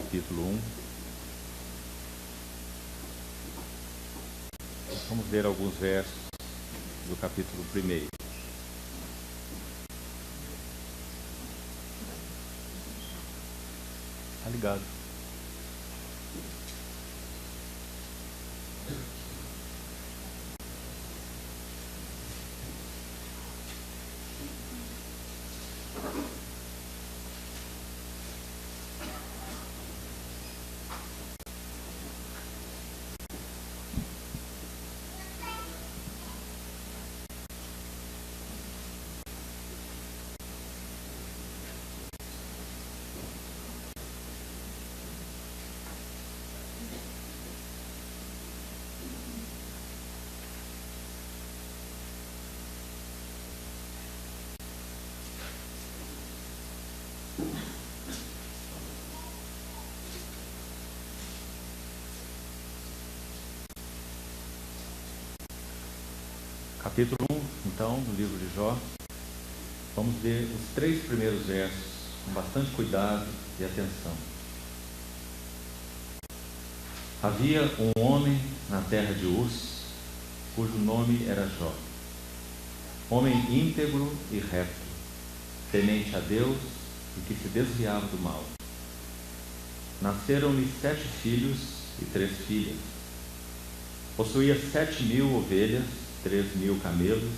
capítulo 1. Vamos ler alguns versos do capítulo 1. Tá ligado? Capítulo 1, então, do livro de Jó. Vamos ler os 3 primeiros versos com bastante cuidado e atenção. Havia um homem na terra de Uz, cujo nome era Jó. Homem íntegro e reto, temente a Deus e que se desviava do mal. Nasceram-lhe 7 filhos e 3 filhas. Possuía 7.000 ovelhas, 3.000 camelos,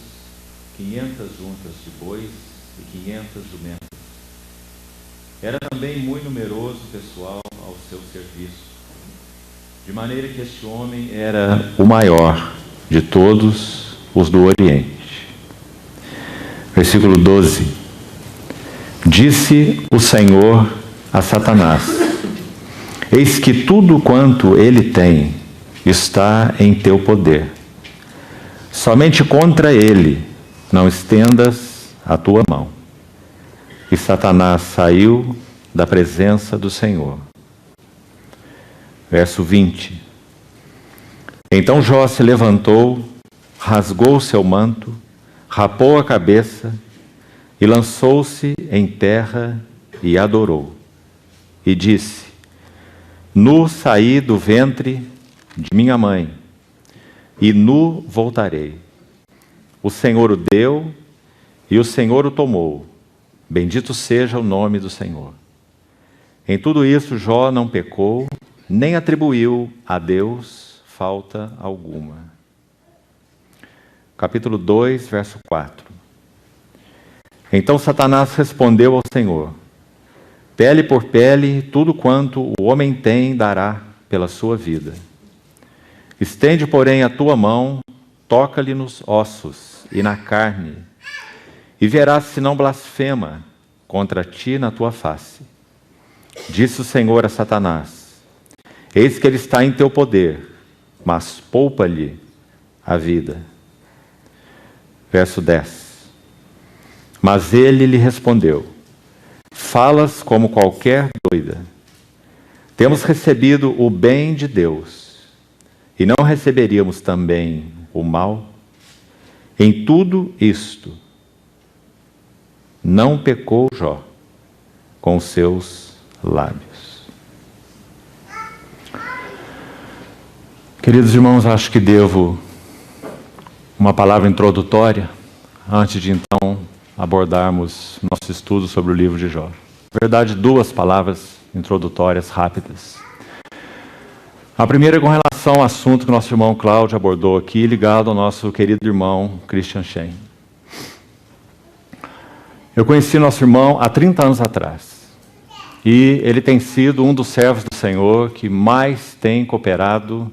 500 juntas de bois e 500 jumentas. Era também muito numeroso o pessoal ao seu serviço, de maneira que este homem era o maior de todos os do Oriente. Versículo 12. Disse o Senhor a Satanás: eis que tudo quanto ele tem está em teu poder. Somente contra ele não estendas a tua mão. E Satanás saiu da presença do Senhor. Verso 20. Então Jó se levantou, rasgou seu manto, rapou a cabeça e lançou-se em terra e adorou. E disse: nu saí do ventre de minha mãe, e nu voltarei. O Senhor o deu, e o Senhor o tomou. Bendito seja o nome do Senhor. Em tudo isso, Jó não pecou, nem atribuiu a Deus falta alguma. Capítulo 2, verso 4. Então Satanás respondeu ao Senhor: pele por pele, tudo quanto o homem tem dará pela sua vida. Estende, porém, a tua mão, toca-lhe nos ossos e na carne, e verás se não blasfema contra ti na tua face. Disse o Senhor a Satanás: eis que ele está em teu poder, mas poupa-lhe a vida. Verso 10. Mas ele lhe respondeu: falas como qualquer doida. Temos recebido o bem de Deus, e não receberíamos também o mal? Em tudo isto, não pecou Jó com os seus lábios. Queridos irmãos, acho que devo uma palavra introdutória antes de então abordarmos nosso estudo sobre o livro de Jó. Na verdade, 2 palavras introdutórias rápidas. A primeira é com relação ao assunto que nosso irmão Cláudio abordou aqui, ligado ao nosso querido irmão Christian Shen. Eu conheci nosso irmão há 30 anos atrás, e ele tem sido um dos servos do Senhor que mais tem cooperado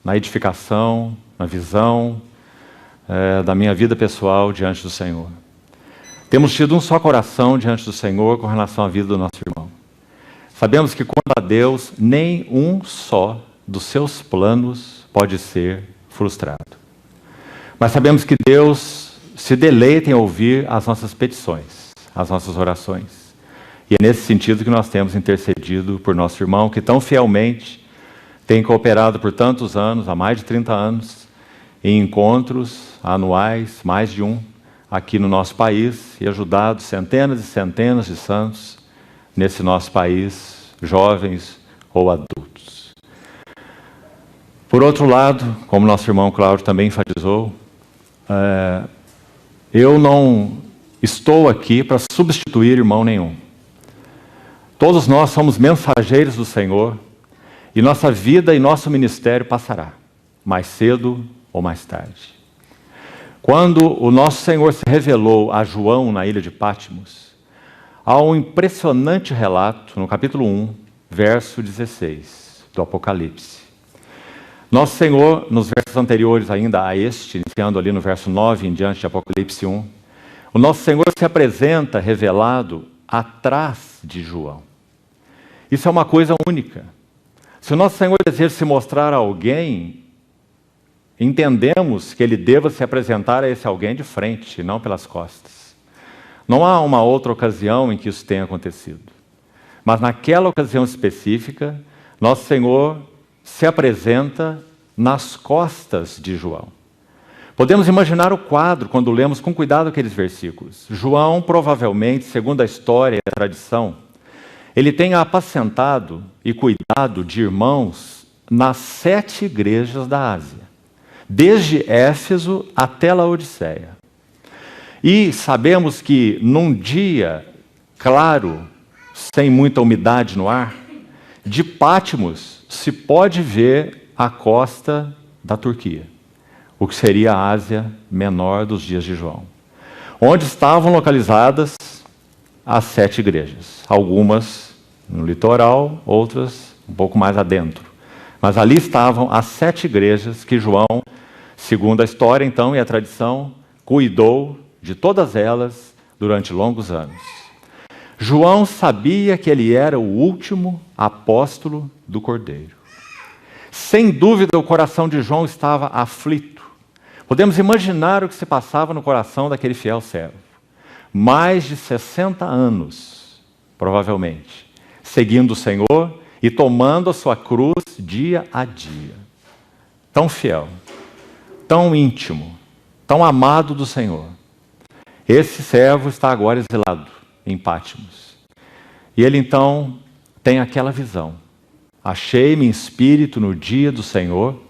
na edificação, na visão da minha vida pessoal diante do Senhor. Temos tido um só coração diante do Senhor com relação à vida do nosso irmão. Sabemos que quanto a Deus, nem um só dos seus planos pode ser frustrado. Mas sabemos que Deus se deleita em ouvir as nossas petições, as nossas orações. E é nesse sentido que nós temos intercedido por nosso irmão, que tão fielmente tem cooperado por tantos anos, há mais de 30 anos, em encontros anuais, mais de um, aqui no nosso país, e ajudado centenas e centenas de santos nesse nosso país, jovens, ou adultos. Por outro lado, como nosso irmão Cláudio também enfatizou, eu não estou aqui para substituir irmão nenhum. Todos nós somos mensageiros do Senhor e nossa vida e nosso ministério passará, mais cedo ou mais tarde. Quando o nosso Senhor se revelou a João na ilha de Patmos, há um impressionante relato no capítulo 1, verso 16 do Apocalipse. Nosso Senhor, nos versos anteriores ainda a este, iniciando ali no verso 9 em diante de Apocalipse 1, o nosso Senhor se apresenta revelado atrás de João. Isso é uma coisa única. Se o nosso Senhor deseja se mostrar a alguém, entendemos que Ele deva se apresentar a esse alguém de frente, não pelas costas. Não há uma outra ocasião em que isso tenha acontecido. Mas naquela ocasião específica, nosso Senhor se apresenta nas costas de João. Podemos imaginar o quadro quando lemos com cuidado aqueles versículos. João, provavelmente, segundo a história e a tradição, ele tenha apacentado e cuidado de irmãos nas 7 igrejas da Ásia, desde Éfeso até Laodiceia. E sabemos que num dia claro, sem muita umidade no ar, de Patmos se pode ver a costa da Turquia, o que seria a Ásia Menor dos dias de João, onde estavam localizadas as 7 igrejas, algumas no litoral, outras um pouco mais adentro. Mas ali estavam as 7 igrejas que João, segundo a história então e a tradição, cuidou de todas elas durante longos anos. João sabia que ele era o último apóstolo do Cordeiro. Sem dúvida, o coração de João estava aflito. Podemos imaginar o que se passava no coração daquele fiel servo. Mais de 60 anos, provavelmente, seguindo o Senhor e tomando a sua cruz dia a dia. Tão fiel, tão íntimo, tão amado do Senhor. Esse servo está agora exilado em Patmos. E ele então tem aquela visão. Achei-me em espírito no dia do Senhor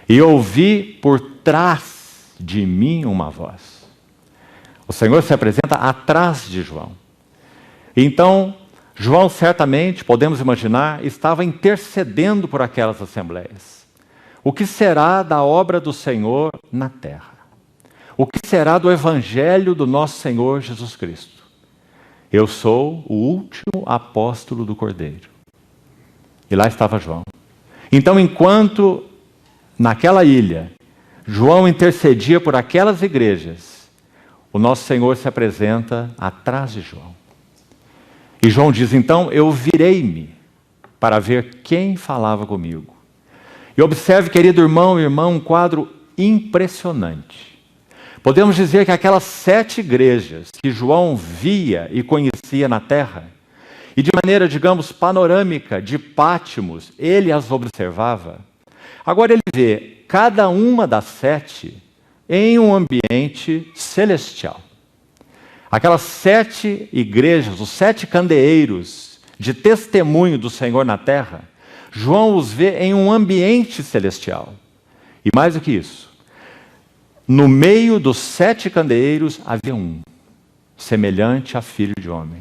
e ouvi por trás de mim uma voz. O Senhor se apresenta atrás de João. Então, João certamente, podemos imaginar, estava intercedendo por aquelas assembleias. O que será da obra do Senhor na terra? O que será do evangelho do nosso Senhor Jesus Cristo? Eu sou o último apóstolo do Cordeiro. E lá estava João. Então, enquanto naquela ilha, João intercedia por aquelas igrejas, o nosso Senhor se apresenta atrás de João. E João diz, então, eu virei-me para ver quem falava comigo. E observe, querido irmão e irmã, um quadro impressionante. Podemos dizer que aquelas 7 igrejas que João via e conhecia na terra, e de maneira, digamos, panorâmica, de Patmos, ele as observava. Agora ele vê cada uma das 7 em um ambiente celestial. Aquelas 7 igrejas, os 7 candeeiros de testemunho do Senhor na terra, João os vê em um ambiente celestial. E mais do que isso, no meio dos 7 candeeiros havia um, semelhante a filho de homem,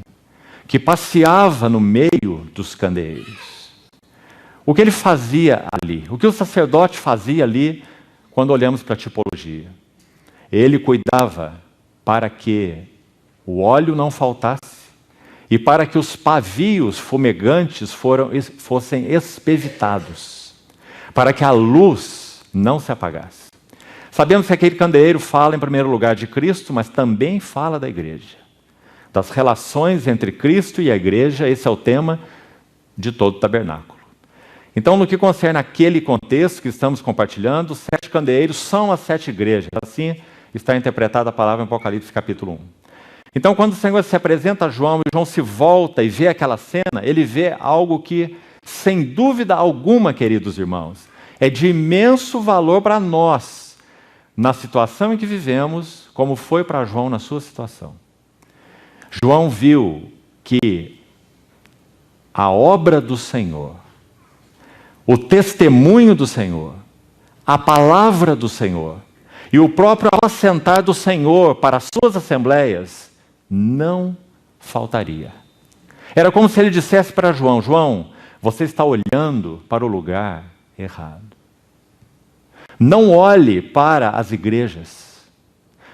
que passeava no meio dos candeeiros. O que ele fazia ali? O que o sacerdote fazia ali quando olhamos para a tipologia? Ele cuidava para que o óleo não faltasse e para que os pavios fumegantes fossem espevitados, para que a luz não se apagasse. Sabemos que aquele candeeiro fala em primeiro lugar de Cristo, mas também fala da igreja. Das relações entre Cristo e a igreja, esse é o tema de todo o tabernáculo. Então, no que concerne aquele contexto que estamos compartilhando, os 7 candeeiros são as 7 igrejas. Assim está interpretada a palavra em Apocalipse capítulo 1. Então, quando o Senhor se apresenta a João e João se volta e vê aquela cena, ele vê algo que, sem dúvida alguma, queridos irmãos, é de imenso valor para nós, na situação em que vivemos, como foi para João na sua situação. João viu que a obra do Senhor o testemunho do Senhor, a palavra do Senhor e o próprio apacentar do Senhor para as suas assembleias não faltaria. Era como se ele dissesse para João: João, você está olhando para o lugar errado. Não olhe para as igrejas,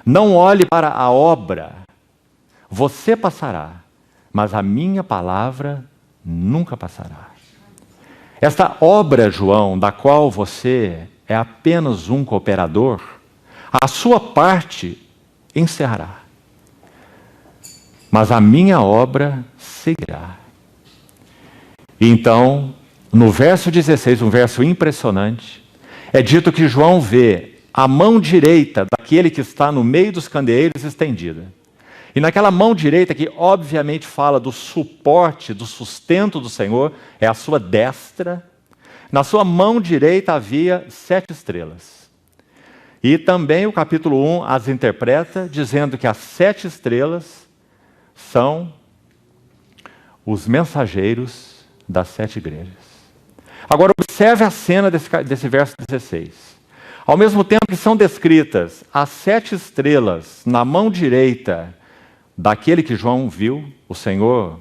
não olhe para a obra. Você passará, mas a minha palavra nunca passará. Esta obra, João, da qual você é apenas um cooperador, a sua parte encerrará. Mas a minha obra seguirá. Então, no verso 16, um verso impressionante, é dito que João vê a mão direita daquele que está no meio dos candeeiros estendida. E naquela mão direita, que obviamente fala do suporte, do sustento do Senhor, é a sua destra. Na sua mão direita havia 7 estrelas. E também o capítulo 1 as interpreta, dizendo que as 7 estrelas são os mensageiros das 7 igrejas. Agora observe a cena desse verso 16. Ao mesmo tempo que são descritas as 7 estrelas na mão direita daquele que João viu, o Senhor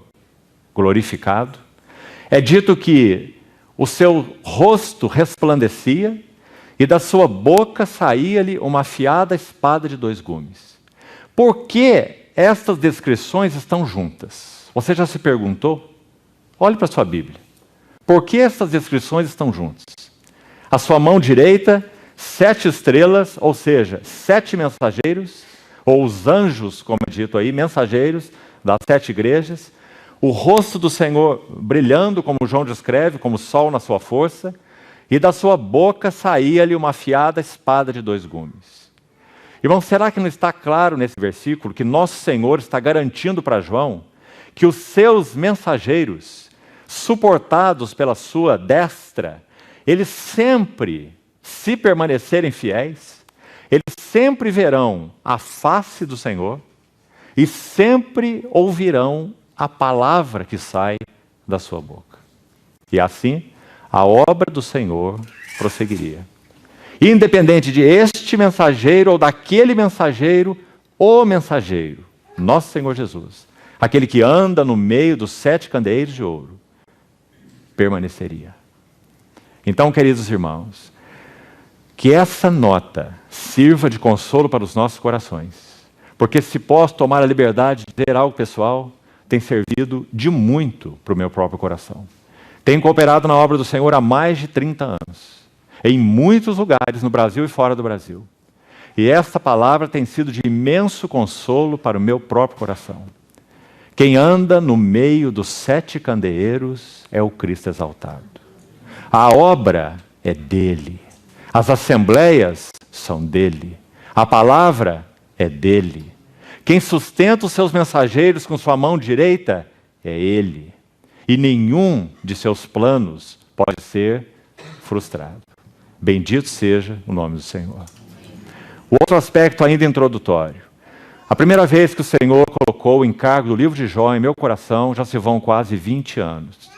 glorificado, é dito que o seu rosto resplandecia e da sua boca saía-lhe uma afiada espada de 2 gumes. Por que estas descrições estão juntas? Você já se perguntou? Olhe para a sua Bíblia. Por que estas descrições estão juntas? A sua mão direita, 7 estrelas, ou seja, 7 mensageiros, ou os anjos, como é dito aí, mensageiros das 7 igrejas, o rosto do Senhor brilhando, como João descreve, como o sol na sua força, e da sua boca saía-lhe uma afiada espada de 2 gumes. Irmão, será que não está claro nesse versículo que nosso Senhor está garantindo para João que os seus mensageiros, suportados pela sua destra, eles sempre, se permanecerem fiéis, eles sempre verão a face do Senhor e sempre ouvirão a palavra que sai da sua boca. E assim, a obra do Senhor prosseguiria. Independente de este mensageiro ou daquele mensageiro, o mensageiro, nosso Senhor Jesus, aquele que anda no meio dos 7 candeeiros de ouro, permaneceria. Então, queridos irmãos, que essa nota sirva de consolo para os nossos corações. Porque se posso tomar a liberdade de dizer algo pessoal, tem servido de muito para o meu próprio coração. Tenho cooperado na obra do Senhor há mais de 30 anos, em muitos lugares no Brasil e fora do Brasil. E esta palavra tem sido de imenso consolo para o meu próprio coração. Quem anda no meio dos 7 candeeiros é o Cristo exaltado. A obra é dele. As assembleias são dele. A palavra é dele. Quem sustenta os seus mensageiros com sua mão direita é ele. E nenhum de seus planos pode ser frustrado. Bendito seja o nome do Senhor. O outro aspecto ainda introdutório. A primeira vez que o Senhor colocou o encargo do livro de Jó em meu coração, já se vão quase 20 anos.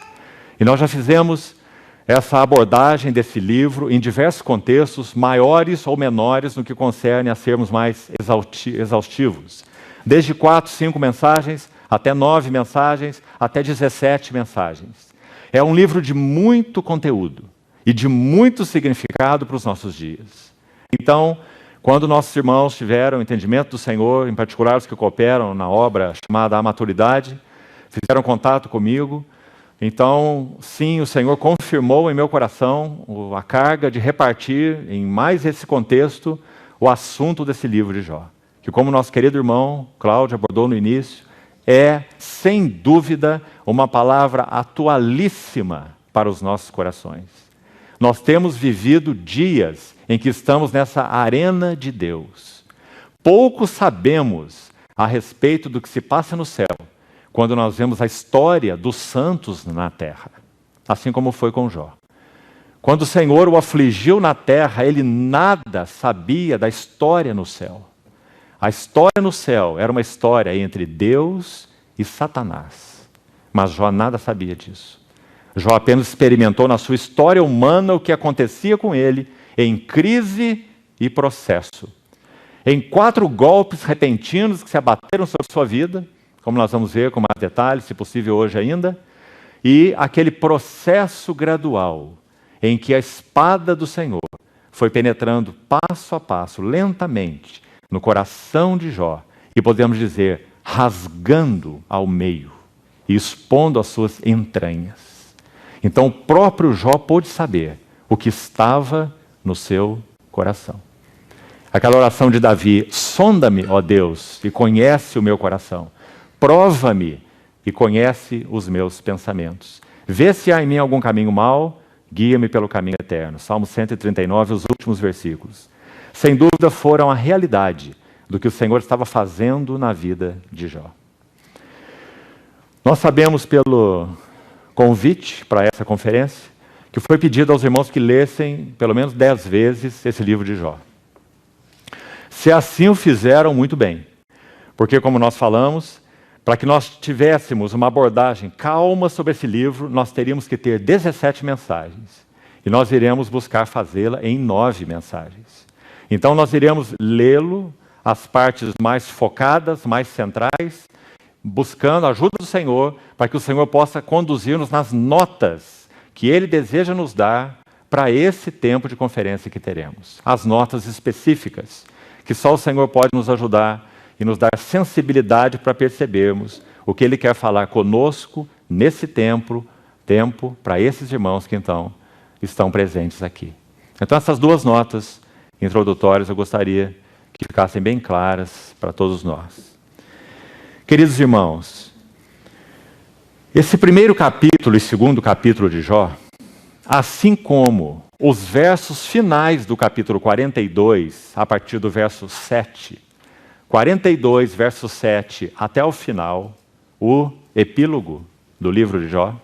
E nós já fizemos essa abordagem desse livro em diversos contextos, maiores ou menores no que concerne a sermos mais exaustivos. Desde 4, 5 mensagens, até 9 mensagens, até 17 mensagens. É um livro de muito conteúdo e de muito significado para os nossos dias. Então, quando nossos irmãos tiveram entendimento do Senhor, em particular os que cooperam na obra chamada A Maturidade, fizeram contato comigo. Então, sim, o Senhor confirmou em meu coração a carga de repartir em mais esse contexto o assunto desse livro de Jó. Que, como nosso querido irmão Cláudio abordou no início, é, sem dúvida, uma palavra atualíssima para os nossos corações. Nós temos vivido dias em que estamos nessa arena de Deus. Pouco sabemos a respeito do que se passa no céu, quando nós vemos a história dos santos na terra, assim como foi com Jó. Quando o Senhor o afligiu na terra, ele nada sabia da história no céu. A história no céu era uma história entre Deus e Satanás, mas Jó nada sabia disso. Jó apenas experimentou na sua história humana o que acontecia com ele em crise e processo. Em 4 golpes repentinos que se abateram sobre sua vida, como nós vamos ver com mais detalhes, se possível hoje ainda, e aquele processo gradual em que a espada do Senhor foi penetrando passo a passo, lentamente, no coração de Jó, e podemos dizer, rasgando ao meio e expondo as suas entranhas. Então o próprio Jó pôde saber o que estava no seu coração. Aquela oração de Davi: sonda-me, ó Deus, e conhece o meu coração. Prova-me e conhece os meus pensamentos. Vê se há em mim algum caminho mau, guia-me pelo caminho eterno. Salmo 139, os últimos versículos. Sem dúvida foram a realidade do que o Senhor estava fazendo na vida de Jó. Nós sabemos pelo convite para essa conferência que foi pedido aos irmãos que lessem pelo menos 10 vezes esse livro de Jó. Se assim o fizeram, muito bem. Porque, como nós falamos, para que nós tivéssemos uma abordagem calma sobre esse livro, nós teríamos que ter 17 mensagens. E nós iremos buscar fazê-la em 9 mensagens. Então nós iremos lê-lo, as partes mais focadas, mais centrais, buscando a ajuda do Senhor, para que o Senhor possa conduzir-nos nas notas que Ele deseja nos dar para esse tempo de conferência que teremos. As notas específicas, que só o Senhor pode nos ajudar e nos dar sensibilidade para percebermos o que Ele quer falar conosco nesse tempo para esses irmãos que então estão presentes aqui. Então essas 2 notas introdutórias eu gostaria que ficassem bem claras para todos nós. Queridos irmãos, esse primeiro capítulo e segundo capítulo de Jó, assim como os versos finais do capítulo 42, a partir do verso 7, 42, verso 7 até o final, o epílogo do livro de Jó,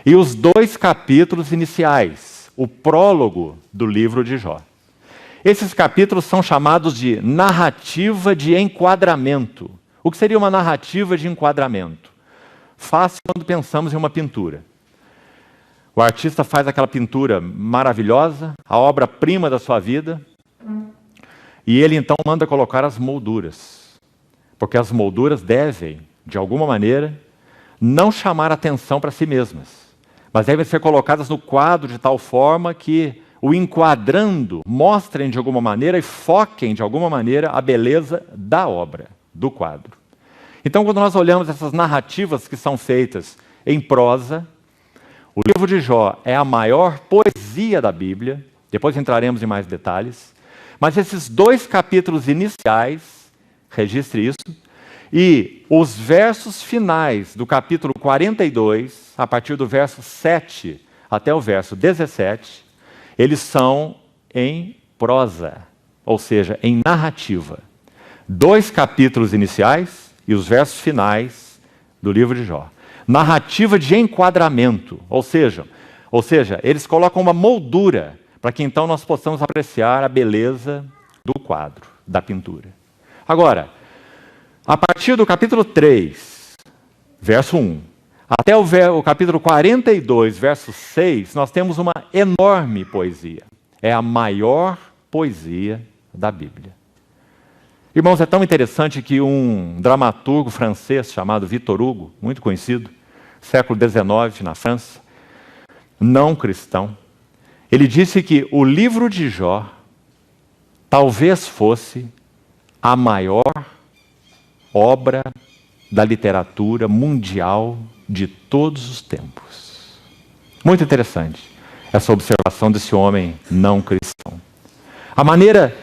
e os 2 capítulos iniciais, o prólogo do livro de Jó. Esses capítulos são chamados de narrativa de enquadramento. O que seria uma narrativa de enquadramento? Fácil quando pensamos em uma pintura. O artista faz aquela pintura maravilhosa, a obra-prima da sua vida, e ele então manda colocar as molduras. Porque as molduras devem, de alguma maneira, não chamar atenção para si mesmas, mas devem ser colocadas no quadro de tal forma que, o enquadrando, mostrem de alguma maneira e foquem de alguma maneira a beleza da obra, do quadro. Então, quando nós olhamos essas narrativas que são feitas em prosa, o livro de Jó é a maior poesia da Bíblia, depois entraremos em mais detalhes, mas esses 2 capítulos iniciais, registre isso, e os versos finais do capítulo 42, a partir do verso 7 até o verso 17, eles são em prosa, ou seja, em narrativa. 2 capítulos iniciais e os versos finais do livro de Jó. Narrativa de enquadramento, ou seja, eles colocam uma moldura para que então nós possamos apreciar a beleza do quadro, da pintura. Agora, a partir do capítulo 3, verso 1, até o capítulo 42, verso 6, nós temos uma enorme poesia. É a maior poesia da Bíblia. Irmãos, é tão interessante que um dramaturgo francês chamado Victor Hugo, muito conhecido, século XIX na França, não cristão, ele disse que o livro de Jó talvez fosse a maior obra da literatura mundial de todos os tempos. Muito interessante essa observação desse homem não cristão. A maneira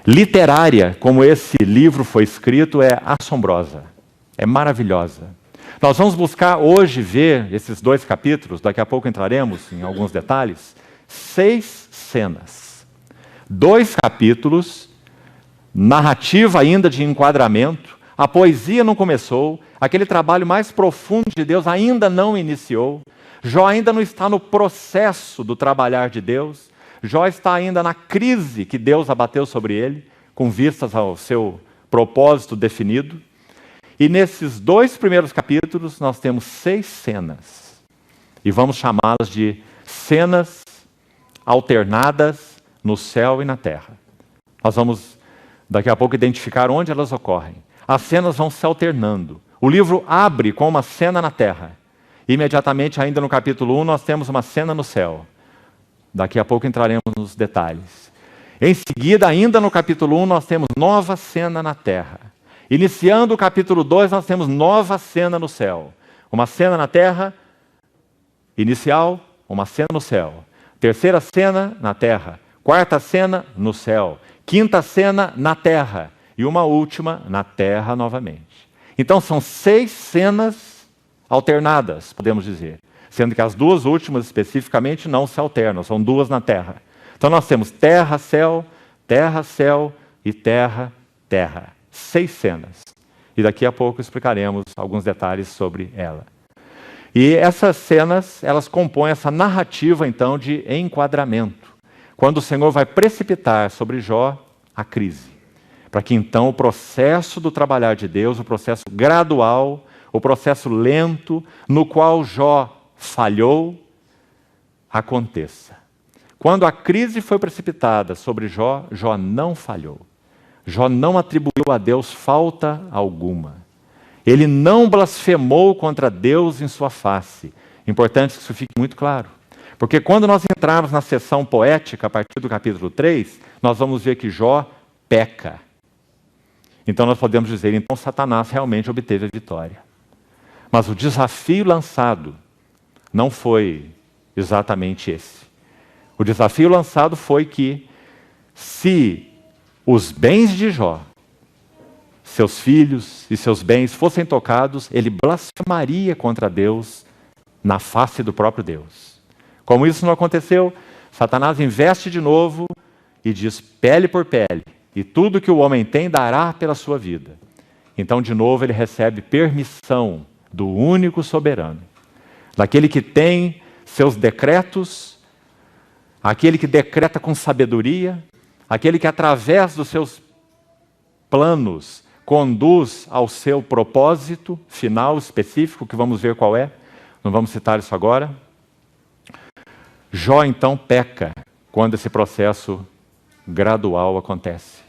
literária como esse livro foi escrito é assombrosa, é maravilhosa. Nós vamos buscar hoje ver esses 2 capítulos, daqui a pouco entraremos em alguns detalhes, 6 cenas. 2 capítulos, narrativa ainda de enquadramento, a poesia não começou, aquele trabalho mais profundo de Deus ainda não iniciou, Jó ainda não está no processo do trabalhar de Deus, Jó está ainda na crise que Deus abateu sobre ele, com vistas ao seu propósito definido. E nesses 2 primeiros capítulos nós temos 6 cenas. e vamos chamá-las de cenas alternadas no céu e na terra. Nós vamos, daqui a pouco, identificar onde elas ocorrem. As cenas vão se alternando. O livro abre com uma cena na terra. Imediatamente, ainda no capítulo 1, nós temos uma cena no céu. Daqui a pouco entraremos nos detalhes. Em seguida, ainda no capítulo 1, nós temos nova cena na terra. Iniciando o capítulo 2, nós temos nova cena no céu. Uma cena na terra, inicial, uma cena no céu. Terceira cena na terra. Quarta cena no céu. Quinta cena na terra. E uma última na terra novamente. Então são 6 cenas alternadas, podemos dizer. Sendo que as 2 últimas especificamente não se alternam, são 2 na terra. Então nós temos terra, céu e terra, terra. 6 cenas. E daqui a pouco explicaremos alguns detalhes sobre ela. E essas cenas, elas compõem essa narrativa, então, de enquadramento. Quando o Senhor vai precipitar sobre Jó a crise. Para que, então, o processo do trabalhar de Deus, o processo gradual, o processo lento, no qual Jó falhou, aconteça. Quando a crise foi precipitada sobre Jó, Jó não falhou. Jó não atribuiu a Deus falta alguma. Ele não blasfemou contra Deus em sua face. Importante que isso fique muito claro. Porque quando nós entrarmos na seção poética, a partir do capítulo 3, nós vamos ver que Jó peca. Então nós podemos dizer, então Satanás realmente obteve a vitória. Mas o desafio lançado não foi exatamente esse. O desafio lançado foi que, se os bens de Jó, seus filhos e seus bens fossem tocados, ele blasfemaria contra Deus na face do próprio Deus. Como isso não aconteceu, Satanás investe de novo e diz pele por pele, e tudo que o homem tem dará pela sua vida. Então, de novo, ele recebe permissão do único soberano, daquele que tem seus decretos, aquele que decreta com sabedoria, aquele que, através dos seus planos, conduz ao seu propósito final específico, que vamos ver qual é, não vamos citar isso agora. Jó, então, peca quando esse processo gradual acontece.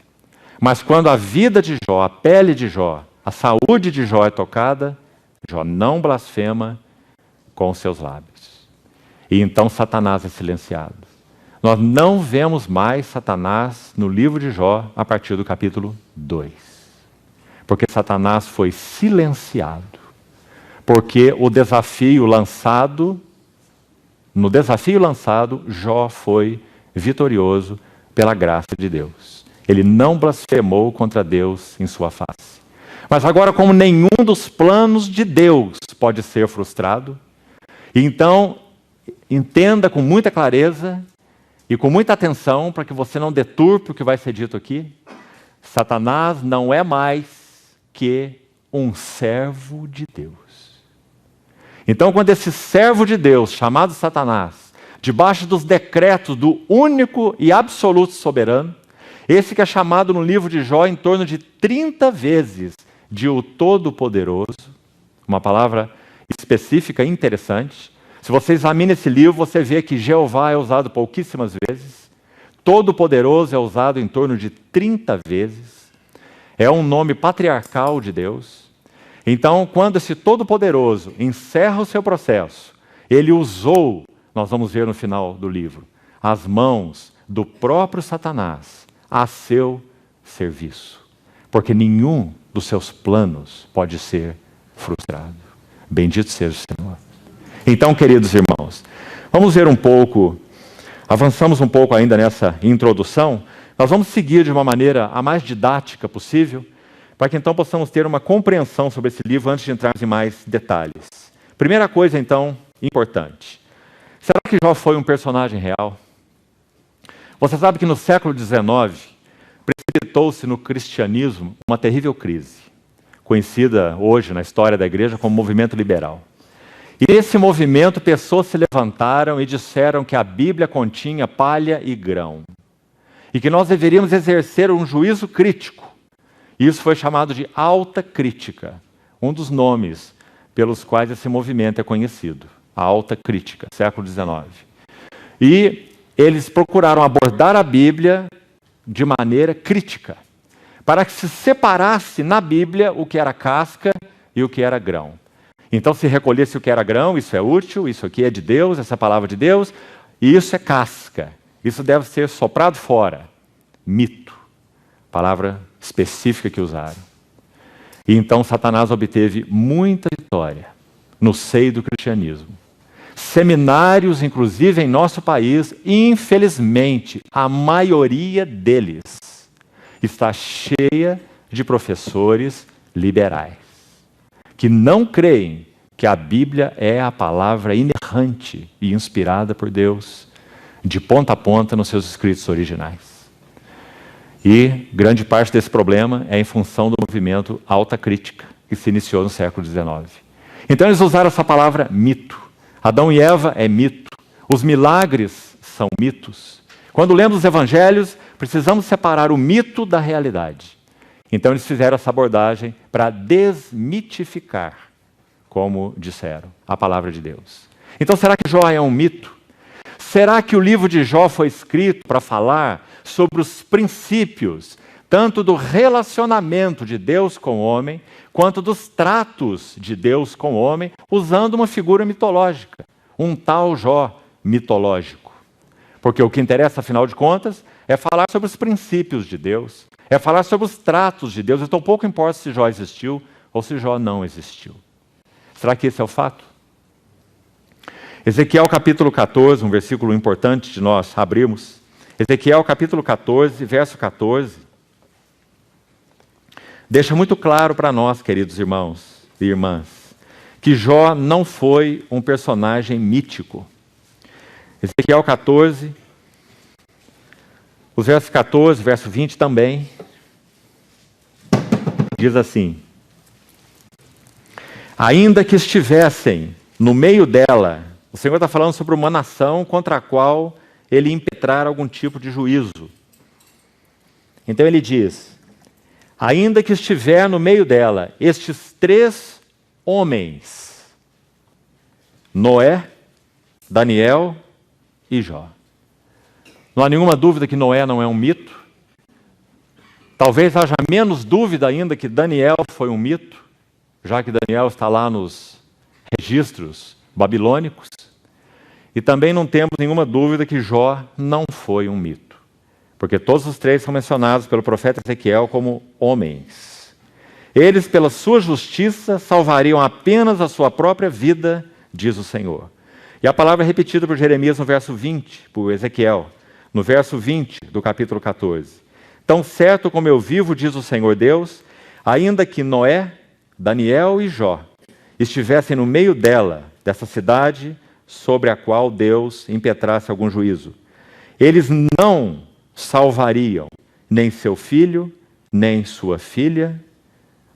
Mas quando a vida de Jó, a pele de Jó, a saúde de Jó é tocada, Jó não blasfema com os seus lábios. E então Satanás é silenciado. Nós não vemos mais Satanás no livro de Jó a partir do capítulo 2. Porque Satanás foi silenciado. Porque no desafio lançado, Jó foi vitorioso pela graça de Deus. Ele não blasfemou contra Deus em sua face. Mas agora, como nenhum dos planos de Deus pode ser frustrado, então entenda com muita clareza e com muita atenção, para que você não deturpe o que vai ser dito aqui, Satanás não é mais que um servo de Deus. Então, quando esse servo de Deus, chamado Satanás, debaixo dos decretos do único e absoluto soberano, esse que é chamado no livro de Jó em torno de 30 vezes de o Todo-Poderoso, uma palavra específica e interessante. Se você examina esse livro, você vê que Jeová é usado pouquíssimas vezes, Todo-Poderoso é usado em torno de 30 vezes, é um nome patriarcal de Deus. Então, quando esse Todo-Poderoso encerra o seu processo, ele usou, nós vamos ver no final do livro, as mãos do próprio Satanás a seu serviço. Porque nenhum dos seus planos pode ser frustrado. Bendito seja o Senhor. Então, queridos irmãos, vamos ver um pouco, avançamos um pouco ainda nessa introdução, nós vamos seguir de uma maneira a mais didática possível, para que então possamos ter uma compreensão sobre esse livro antes de entrarmos em mais detalhes. Primeira coisa, então, importante. Será que Jó foi um personagem real? Você sabe que no século XIX, precipitou-se no cristianismo uma terrível crise, conhecida hoje na história da igreja como movimento liberal. E nesse movimento, pessoas se levantaram e disseram que a Bíblia continha palha e grão, e que nós deveríamos exercer um juízo crítico. Isso foi chamado de alta crítica, um dos nomes pelos quais esse movimento é conhecido. a alta crítica, século XIX. E eles procuraram abordar a Bíblia de maneira crítica, para que se separasse na Bíblia o que era casca e o que era grão. Então se recolhesse o que era grão, isso é útil, isso aqui é de Deus, essa é a palavra de Deus, e isso é casca. Isso deve ser soprado fora. Mito. Palavra específica que usaram. E então Satanás obteve muita vitória no seio do cristianismo. Seminários, inclusive em nosso país, infelizmente, a maioria deles está cheia de professores liberais, que não creem que a Bíblia é a palavra inerrante e inspirada por Deus, de ponta a ponta nos seus escritos originais. E grande parte desse problema é em função do movimento alta crítica, que se iniciou no século XIX. Então eles usaram essa palavra mito. Adão e Eva é mito. Os milagres são mitos. Quando lemos os evangelhos, precisamos separar o mito da realidade. Então eles fizeram essa abordagem para desmitificar, como disseram, a palavra de Deus. Então será que Jó é um mito? Será que o livro de Jó foi escrito para falar sobre os princípios, tanto do relacionamento de Deus com o homem, quanto dos tratos de Deus com o homem, usando uma figura mitológica, um tal Jó mitológico? Porque o que interessa, afinal de contas, é falar sobre os princípios de Deus, é falar sobre os tratos de Deus. Então pouco importa se Jó existiu ou se Jó não existiu. Será que esse é o fato? Ezequiel capítulo 14, um versículo importante de nós abrirmos. Ezequiel capítulo 14, verso 14, deixa muito claro para nós, queridos irmãos e irmãs, que Jó não foi um personagem mítico. Ezequiel 14, os versos 14, verso 20 também, diz assim: ainda que estivessem no meio dela, o Senhor está falando sobre uma nação contra a qual ele impetrar algum tipo de juízo. Então ele diz: ainda que estiver no meio dela estes 3 homens, Noé, Daniel e Jó. Não há nenhuma dúvida que Noé não é um mito. Talvez haja menos dúvida ainda que Daniel foi um mito, já que Daniel está lá nos registros babilônicos. E também não temos nenhuma dúvida que Jó não foi um mito, porque todos os 3 são mencionados pelo profeta Ezequiel como homens. Eles, pela sua justiça, salvariam apenas a sua própria vida, diz o Senhor. E a palavra é repetida por Jeremias no verso 20, por Ezequiel, no verso 20 do capítulo 14. Tão certo como eu vivo, diz o Senhor Deus, ainda que Noé, Daniel e Jó estivessem no meio dela, dessa cidade, sobre a qual Deus impetrasse algum juízo, eles não salvariam nem seu filho, nem sua filha,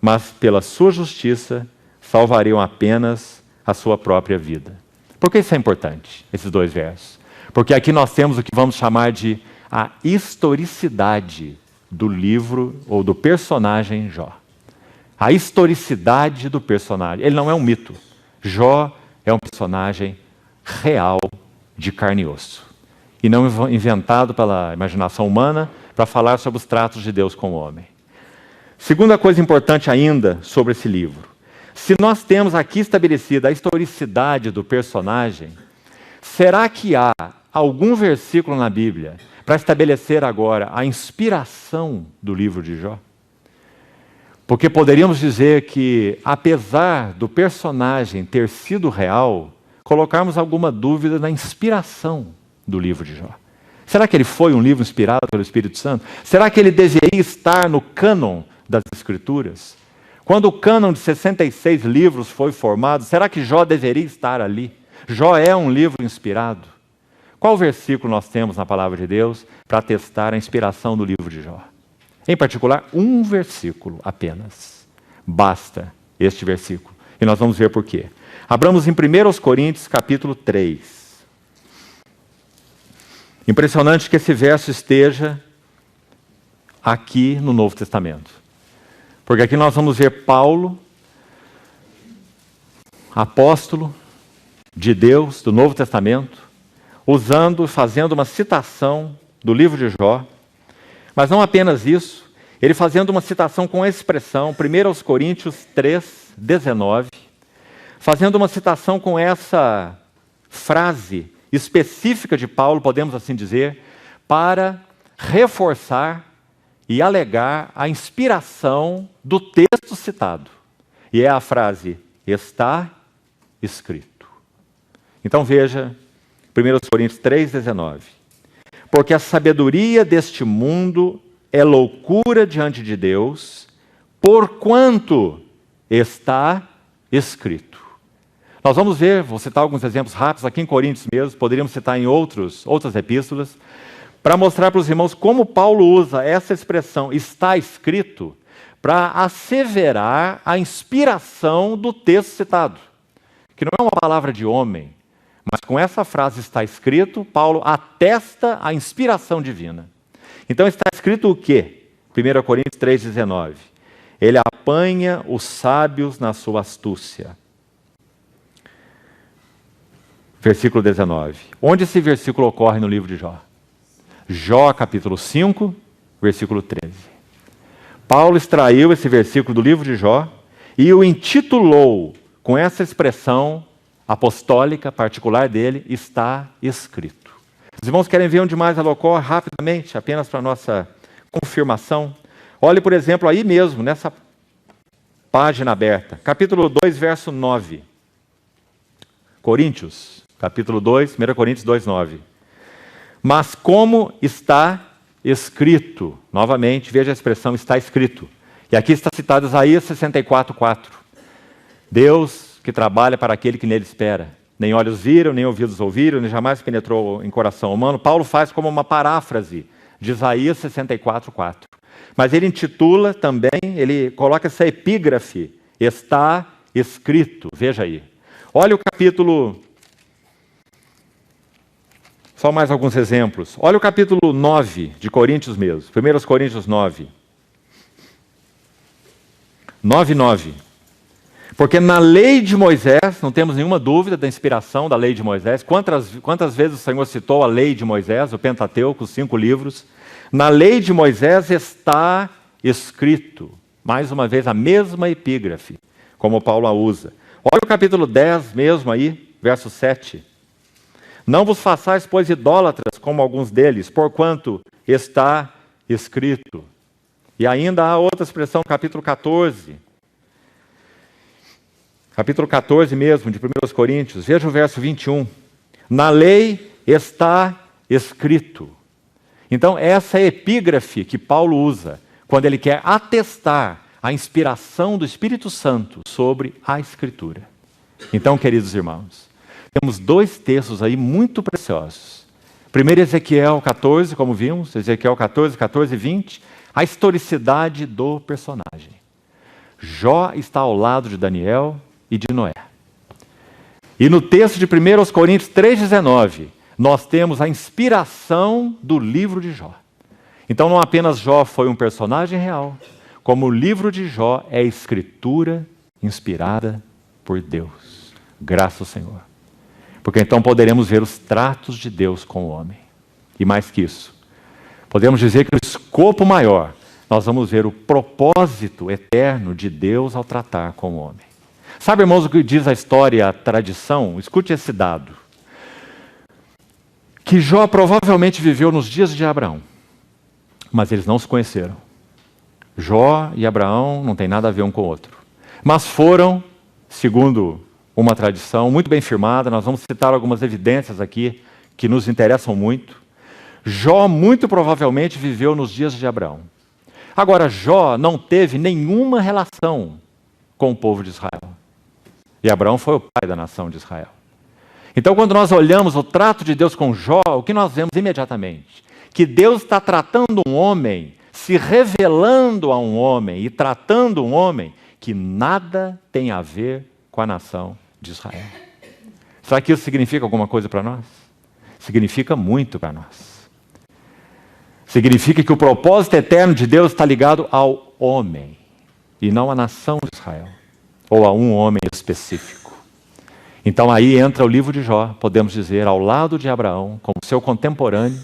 mas pela sua justiça salvariam apenas a sua própria vida. Por que isso é importante, esses 2 versos? Porque aqui nós temos o que vamos chamar de a historicidade do livro ou do personagem Jó. A historicidade do personagem. Ele não é um mito. Jó é um personagem real, de carne e osso. E não inventado pela imaginação humana para falar sobre os tratos de Deus com o homem. Segunda coisa importante ainda sobre esse livro. Se nós temos aqui estabelecida a historicidade do personagem, será que há algum versículo na Bíblia para estabelecer agora a inspiração do livro de Jó? Porque poderíamos dizer que, apesar do personagem ter sido real, colocarmos alguma dúvida na inspiração do livro de Jó. Será que ele foi um livro inspirado pelo Espírito Santo? Será que ele deveria estar no cânon das Escrituras? Quando o cânon de 66 livros foi formado, será que Jó deveria estar ali? Jó é um livro inspirado? Qual versículo nós temos na palavra de Deus para atestar a inspiração do livro de Jó? Em particular, um versículo apenas. Basta este versículo. E nós vamos ver por quê. Abramos em 1 Coríntios, capítulo 3. Impressionante que esse verso esteja aqui no Novo Testamento. Porque aqui nós vamos ver Paulo, apóstolo, de Deus, do Novo Testamento, fazendo uma citação do livro de Jó, mas não apenas isso, ele fazendo uma citação com a expressão, 1 Coríntios 3, 19, fazendo uma citação com essa frase específica de Paulo, podemos assim dizer, para reforçar e alegar a inspiração do texto citado. E é a frase, está escrito. Então veja, 1 Coríntios 3, 19. Porque a sabedoria deste mundo é loucura diante de Deus, porquanto está escrito. Nós vamos ver, vou citar alguns exemplos rápidos aqui em Coríntios mesmo, poderíamos citar em outras epístolas, para mostrar para os irmãos como Paulo usa essa expressão, está escrito, para asseverar a inspiração do texto citado, que não é uma palavra de homem, mas com essa frase está escrito, Paulo atesta a inspiração divina. Então está escrito o quê? 1 Coríntios 3,19. Ele apanha os sábios na sua astúcia. Versículo 19. Onde esse versículo ocorre no livro de Jó? Jó, capítulo 5, versículo 13. Paulo extraiu esse versículo do livro de Jó e o intitulou com essa expressão apostólica particular dele, está escrito. Os irmãos querem ver onde mais ela ocorre rapidamente, apenas para nossa confirmação. Olhe, por exemplo, aí mesmo, nessa página aberta, capítulo 2, verso 9. Coríntios, capítulo 2, 1 Coríntios 2, 9. Mas como está escrito, novamente, veja a expressão está escrito. E aqui está citado Isaías 64, 4. Deus que trabalha para aquele que nele espera. Nem olhos viram, nem ouvidos ouviram, nem jamais penetrou em coração humano. Paulo faz como uma paráfrase de Isaías 64, 4. Mas ele intitula também, ele coloca essa epígrafe, está escrito. Veja aí. Olha o capítulo... Só mais alguns exemplos. Olha o capítulo 9 de Coríntios mesmo. 1 Coríntios 9. 9, 9. Porque na lei de Moisés, não temos nenhuma dúvida da inspiração da lei de Moisés. Quantas vezes o Senhor citou a lei de Moisés, o Pentateuco, os 5 livros? Na lei de Moisés está escrito. Mais uma vez, a mesma epígrafe, como Paulo a usa. Olha o capítulo 10 mesmo aí, verso 7. Não vos façais, pois, idólatras, como alguns deles, porquanto está escrito. E ainda há outra expressão, capítulo 14. Capítulo 14 mesmo, de 1 Coríntios. Veja o verso 21. Na lei está escrito. Então, essa é a epígrafe que Paulo usa quando ele quer atestar a inspiração do Espírito Santo sobre a Escritura. Então, queridos irmãos, temos 2 textos aí muito preciosos. Primeiro, Ezequiel 14, como vimos, Ezequiel 14, 14 e 20, a historicidade do personagem. Jó está ao lado de Daniel e de Noé. E no texto de 1 Coríntios 3,19, nós temos a inspiração do livro de Jó. Então não apenas Jó foi um personagem real, como o livro de Jó é escritura inspirada por Deus. Graças ao Senhor. Porque então poderemos ver os tratos de Deus com o homem. E mais que isso, podemos dizer que no escopo maior, nós vamos ver o propósito eterno de Deus ao tratar com o homem. Sabe, irmãos, o que diz a história, a tradição? Escute esse dado. Que Jó provavelmente viveu nos dias de Abraão, mas eles não se conheceram. Jó e Abraão não têm nada a ver um com o outro. Mas foram, segundo uma tradição muito bem firmada, nós vamos citar algumas evidências aqui que nos interessam muito. Jó muito provavelmente viveu nos dias de Abraão. Agora, Jó não teve nenhuma relação com o povo de Israel. E Abraão foi o pai da nação de Israel. Então, quando nós olhamos o trato de Deus com Jó, o que nós vemos imediatamente? Que Deus está tratando um homem, se revelando a um homem e tratando um homem que nada tem a ver com a nação de Israel. Será que isso significa alguma coisa para nós? Significa muito para nós. Significa que o propósito eterno de Deus está ligado ao homem e não à nação de Israel, ou a um homem específico. Então aí entra o livro de Jó, podemos dizer, ao lado de Abraão, como seu contemporâneo,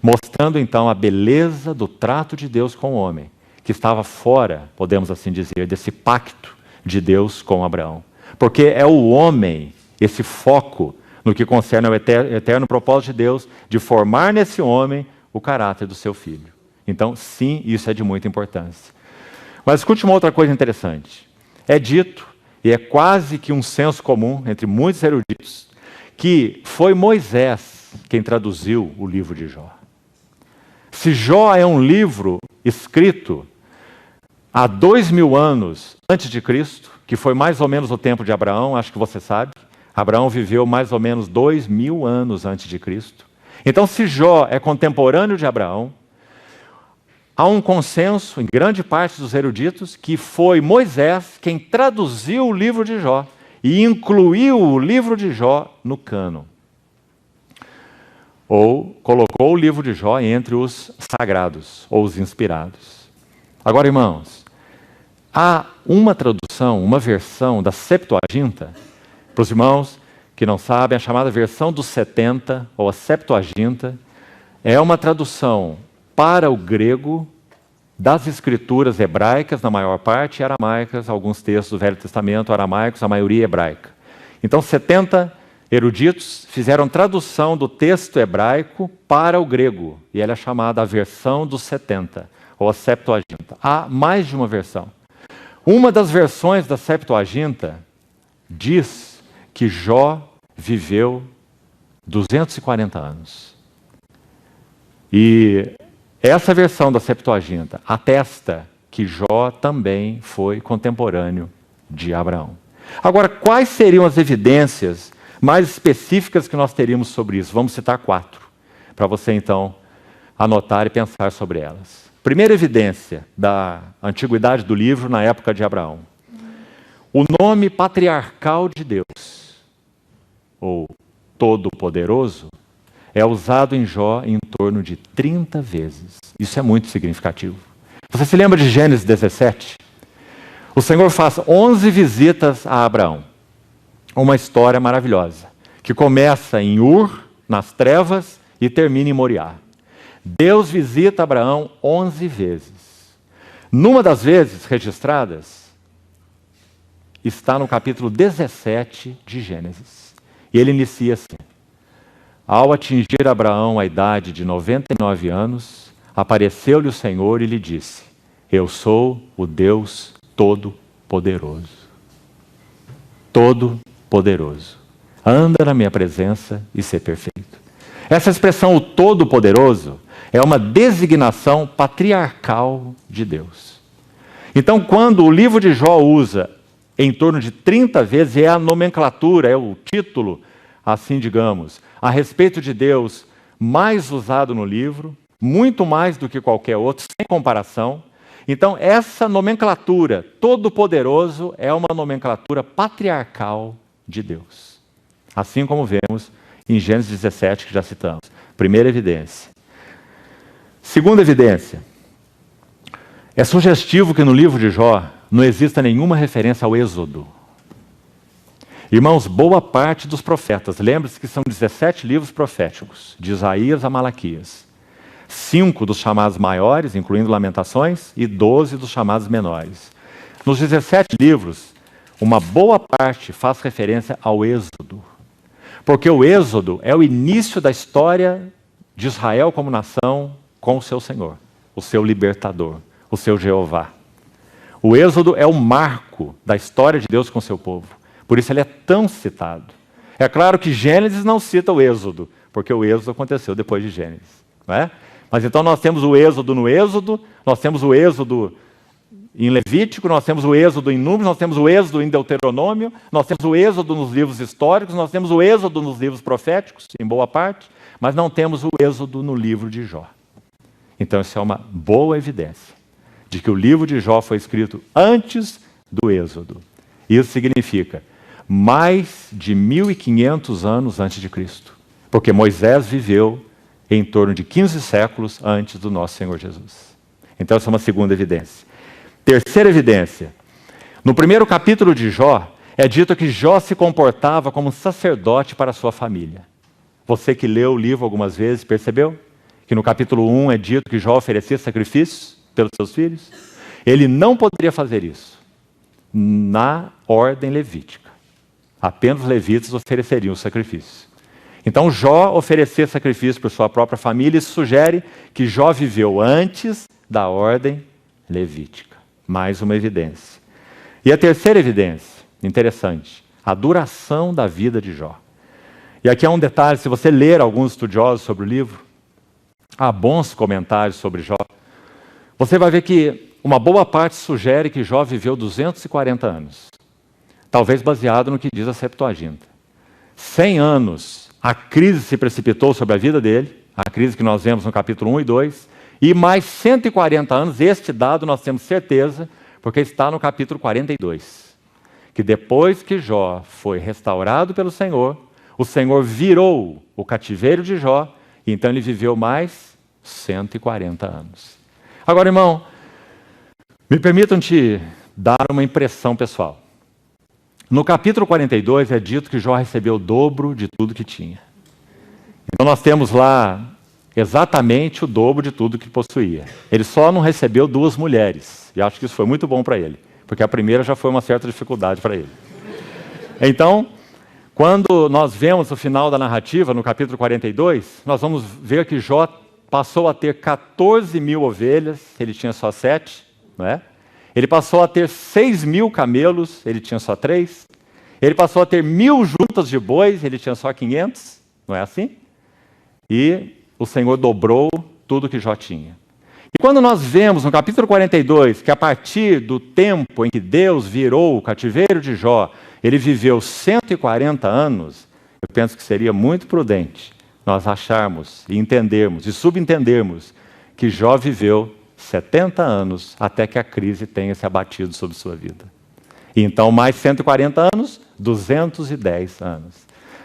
mostrando então a beleza do trato de Deus com o homem, que estava fora, podemos assim dizer, desse pacto de Deus com Abraão. Porque é o homem, esse foco no que concerne ao eterno propósito de Deus, de formar nesse homem o caráter do seu filho. Então, sim, isso é de muita importância. Mas escute uma outra coisa interessante. É dito, e é quase que um senso comum entre muitos eruditos, que foi Moisés quem traduziu o livro de Jó. Se Jó é um livro escrito há 2000 anos antes de Cristo, que foi mais ou menos o tempo de Abraão, acho que você sabe, Abraão viveu mais ou menos 2000 anos antes de Cristo. Então, se Jó é contemporâneo de Abraão, há um consenso em grande parte dos eruditos que foi Moisés quem traduziu o livro de Jó e incluiu o livro de Jó no cânon. Ou colocou o livro de Jó entre os sagrados ou os inspirados. Agora, irmãos, há uma tradução, uma versão da Septuaginta, para os irmãos que não sabem, a chamada versão dos 70, ou a Septuaginta, é uma tradução para o grego das escrituras hebraicas, na maior parte, e aramaicas, alguns textos do Velho Testamento aramaicos, a maioria hebraica. Então, 70 eruditos fizeram tradução do texto hebraico para o grego, e ela é chamada a versão dos 70, ou a Septuaginta. Há mais de uma versão. Uma das versões da Septuaginta diz que Jó viveu 240 anos. E essa versão da Septuaginta atesta que Jó também foi contemporâneo de Abraão. Agora, quais seriam as evidências mais específicas que nós teríamos sobre isso? Vamos citar 4, para você então anotar e pensar sobre elas. Primeira evidência da antiguidade do livro na época de Abraão. O nome patriarcal de Deus, ou Todo-Poderoso, é usado em Jó em torno de 30 vezes. Isso é muito significativo. Você se lembra de Gênesis 17? O Senhor faz 11 visitas a Abraão. Uma história maravilhosa, que começa em Ur, nas trevas, e termina em Moriá. Deus visita Abraão 11 vezes. Numa das vezes registradas, está no capítulo 17 de Gênesis. E ele inicia assim: ao atingir Abraão a idade de 99 anos, apareceu-lhe o Senhor e lhe disse: eu sou o Deus Todo-Poderoso. Todo-Poderoso. Anda na minha presença e ser perfeito. Essa expressão, o Todo-Poderoso, é uma designação patriarcal de Deus. Então, quando o livro de Jó usa em torno de 30 vezes, é a nomenclatura, é o título, assim digamos, a respeito de Deus mais usado no livro, muito mais do que qualquer outro, sem comparação. Então, essa nomenclatura, Todo-Poderoso, é uma nomenclatura patriarcal de Deus. Assim como vemos em Gênesis 17, que já citamos. Primeira evidência. Segunda evidência. É sugestivo que no livro de Jó não exista nenhuma referência ao Êxodo. Irmãos, boa parte dos profetas, lembre-se que são 17 livros proféticos, de Isaías a Malaquias. 5 dos chamados maiores, incluindo Lamentações, e 12 dos chamados menores. Nos 17 livros, uma boa parte faz referência ao Êxodo. Porque o Êxodo é o início da história de Israel como nação com o seu Senhor, o seu libertador, o seu Jeová. O Êxodo é o marco da história de Deus com o seu povo. Por isso ele é tão citado. É claro que Gênesis não cita o Êxodo, porque o Êxodo aconteceu depois de Gênesis. Não é? Mas então nós temos o Êxodo no Êxodo, nós temos o Êxodo em Levítico, nós temos o Êxodo em Números, nós temos o Êxodo em Deuteronômio, nós temos o Êxodo nos livros históricos, nós temos o Êxodo nos livros proféticos, em boa parte, mas não temos o Êxodo no livro de Jó. Então isso é uma boa evidência de que o livro de Jó foi escrito antes do Êxodo. Isso significa mais de 1500 anos antes de Cristo, porque Moisés viveu em torno de 15 séculos antes do nosso Senhor Jesus. Então essa é uma segunda evidência. Terceira evidência. No primeiro capítulo de Jó, é dito que Jó se comportava como um sacerdote para a sua família. Você que leu o livro algumas vezes, percebeu? Que no capítulo 1 é dito que Jó oferecia sacrifícios pelos seus filhos. Ele não poderia fazer isso na ordem levítica. Apenas os levitas ofereceriam os sacrifícios. Então Jó oferecia sacrifício para sua própria família. Isso sugere que Jó viveu antes da ordem levítica. Mais uma evidência. E a terceira evidência, interessante, a duração da vida de Jó. E aqui há um detalhe, se você ler alguns estudiosos sobre o livro, há bons comentários sobre Jó, você vai ver que uma boa parte sugere que Jó viveu 240 anos. Talvez baseado no que diz a Septuaginta. 100 anos, a crise se precipitou sobre a vida dele, a crise que nós vemos no capítulo 1 e 2, e mais 140 anos, este dado nós temos certeza, porque está no capítulo 42. Que depois que Jó foi restaurado pelo Senhor, o Senhor virou o cativeiro de Jó, e então ele viveu mais 140 anos. Agora, irmão, me permitam te dar uma impressão pessoal. No capítulo 42 é dito que Jó recebeu o dobro de tudo que tinha. Então nós temos lá exatamente o dobro de tudo que possuía. Ele só não recebeu 2 mulheres. E acho que isso foi muito bom para ele, porque a primeira já foi uma certa dificuldade para ele. Então, quando nós vemos o final da narrativa, no capítulo 42, nós vamos ver que Jó passou a ter 14.000 ovelhas, ele tinha só 7, não é? Ele passou a ter 6.000 camelos, ele tinha só 3. Ele passou a ter 1.000 juntas de bois, ele tinha só 500, não é assim? E o Senhor dobrou tudo que Jó tinha. E quando nós vemos no capítulo 42 que a partir do tempo em que Deus virou o cativeiro de Jó, ele viveu 140 anos, eu penso que seria muito prudente nós acharmos e entendermos e subentendermos que Jó viveu 70 anos até que a crise tenha se abatido sobre sua vida. E então mais 140 anos, 210 anos.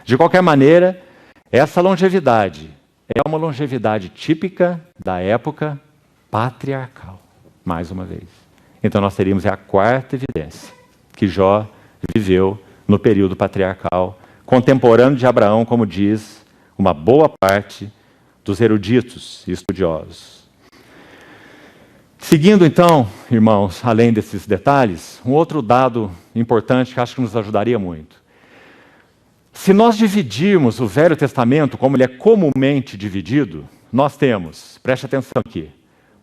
De qualquer maneira, essa longevidade é uma longevidade típica da época patriarcal, mais uma vez. Então nós teríamos a quarta evidência, que Jó viveu no período patriarcal, contemporâneo de Abraão, como diz uma boa parte dos eruditos e estudiosos. Seguindo então, irmãos, além desses detalhes, um outro dado importante que acho que nos ajudaria muito. Se nós dividirmos o Velho Testamento como ele é comumente dividido, nós temos, preste atenção aqui,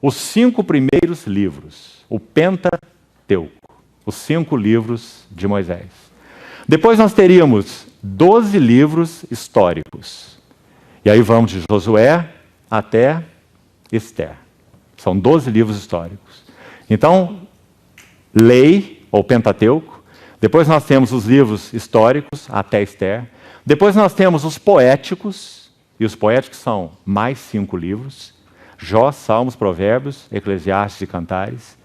os 5 primeiros livros, o Pentateuco, os 5 livros de Moisés. Depois nós teríamos 12 livros históricos. E aí vamos de Josué até Ester. São 12 livros históricos. Então, lei, ou Pentateuco. Depois nós temos os livros históricos, até Ester. Depois nós temos os poéticos, e os poéticos são mais 5 livros. Jó, Salmos, Provérbios, Eclesiastes e Cantares.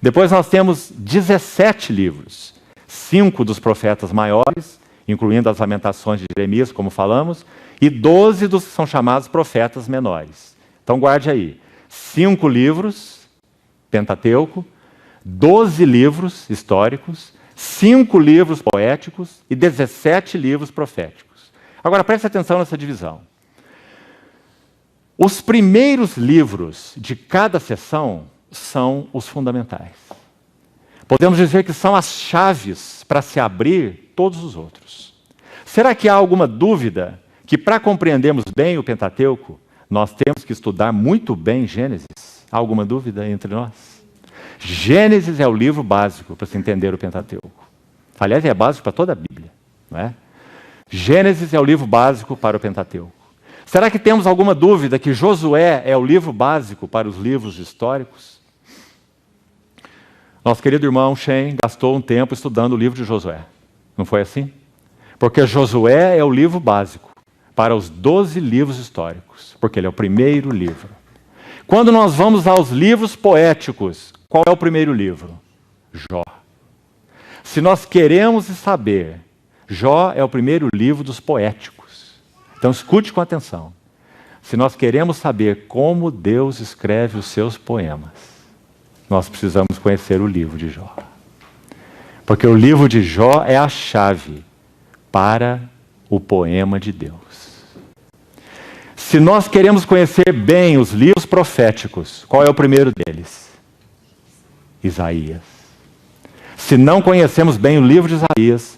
Depois nós temos 17 livros. 5 dos profetas maiores, incluindo as Lamentações de Jeremias, como falamos, e 12 dos que são chamados profetas menores. Então guarde aí. 5 livros, Pentateuco, 12 livros históricos, 5 livros poéticos e 17 livros proféticos. Agora preste atenção nessa divisão. Os primeiros livros de cada seção são os fundamentais. Podemos dizer que são as chaves para se abrir todos os outros. Será que há alguma dúvida que, para compreendermos bem o Pentateuco, nós temos que estudar muito bem Gênesis? Há alguma dúvida entre nós? Gênesis é o livro básico para se entender o Pentateuco. Aliás, é básico para toda a Bíblia, não é? Gênesis é o livro básico para o Pentateuco. Será que temos alguma dúvida que Josué é o livro básico para os livros históricos? Nosso querido irmão Shen gastou um tempo estudando o livro de Josué. Não foi assim? Porque Josué é o livro básico para os 12 livros históricos, porque ele é o primeiro livro. Quando nós vamos aos livros poéticos, qual é o primeiro livro? Jó. Se nós queremos saber, Jó é o primeiro livro dos poéticos. Então escute com atenção. Se nós queremos saber como Deus escreve os seus poemas, nós precisamos conhecer o livro de Jó. Porque o livro de Jó é a chave para o poema de Deus. Se nós queremos conhecer bem os livros proféticos, qual é o primeiro deles? Isaías. Se não conhecemos bem o livro de Isaías,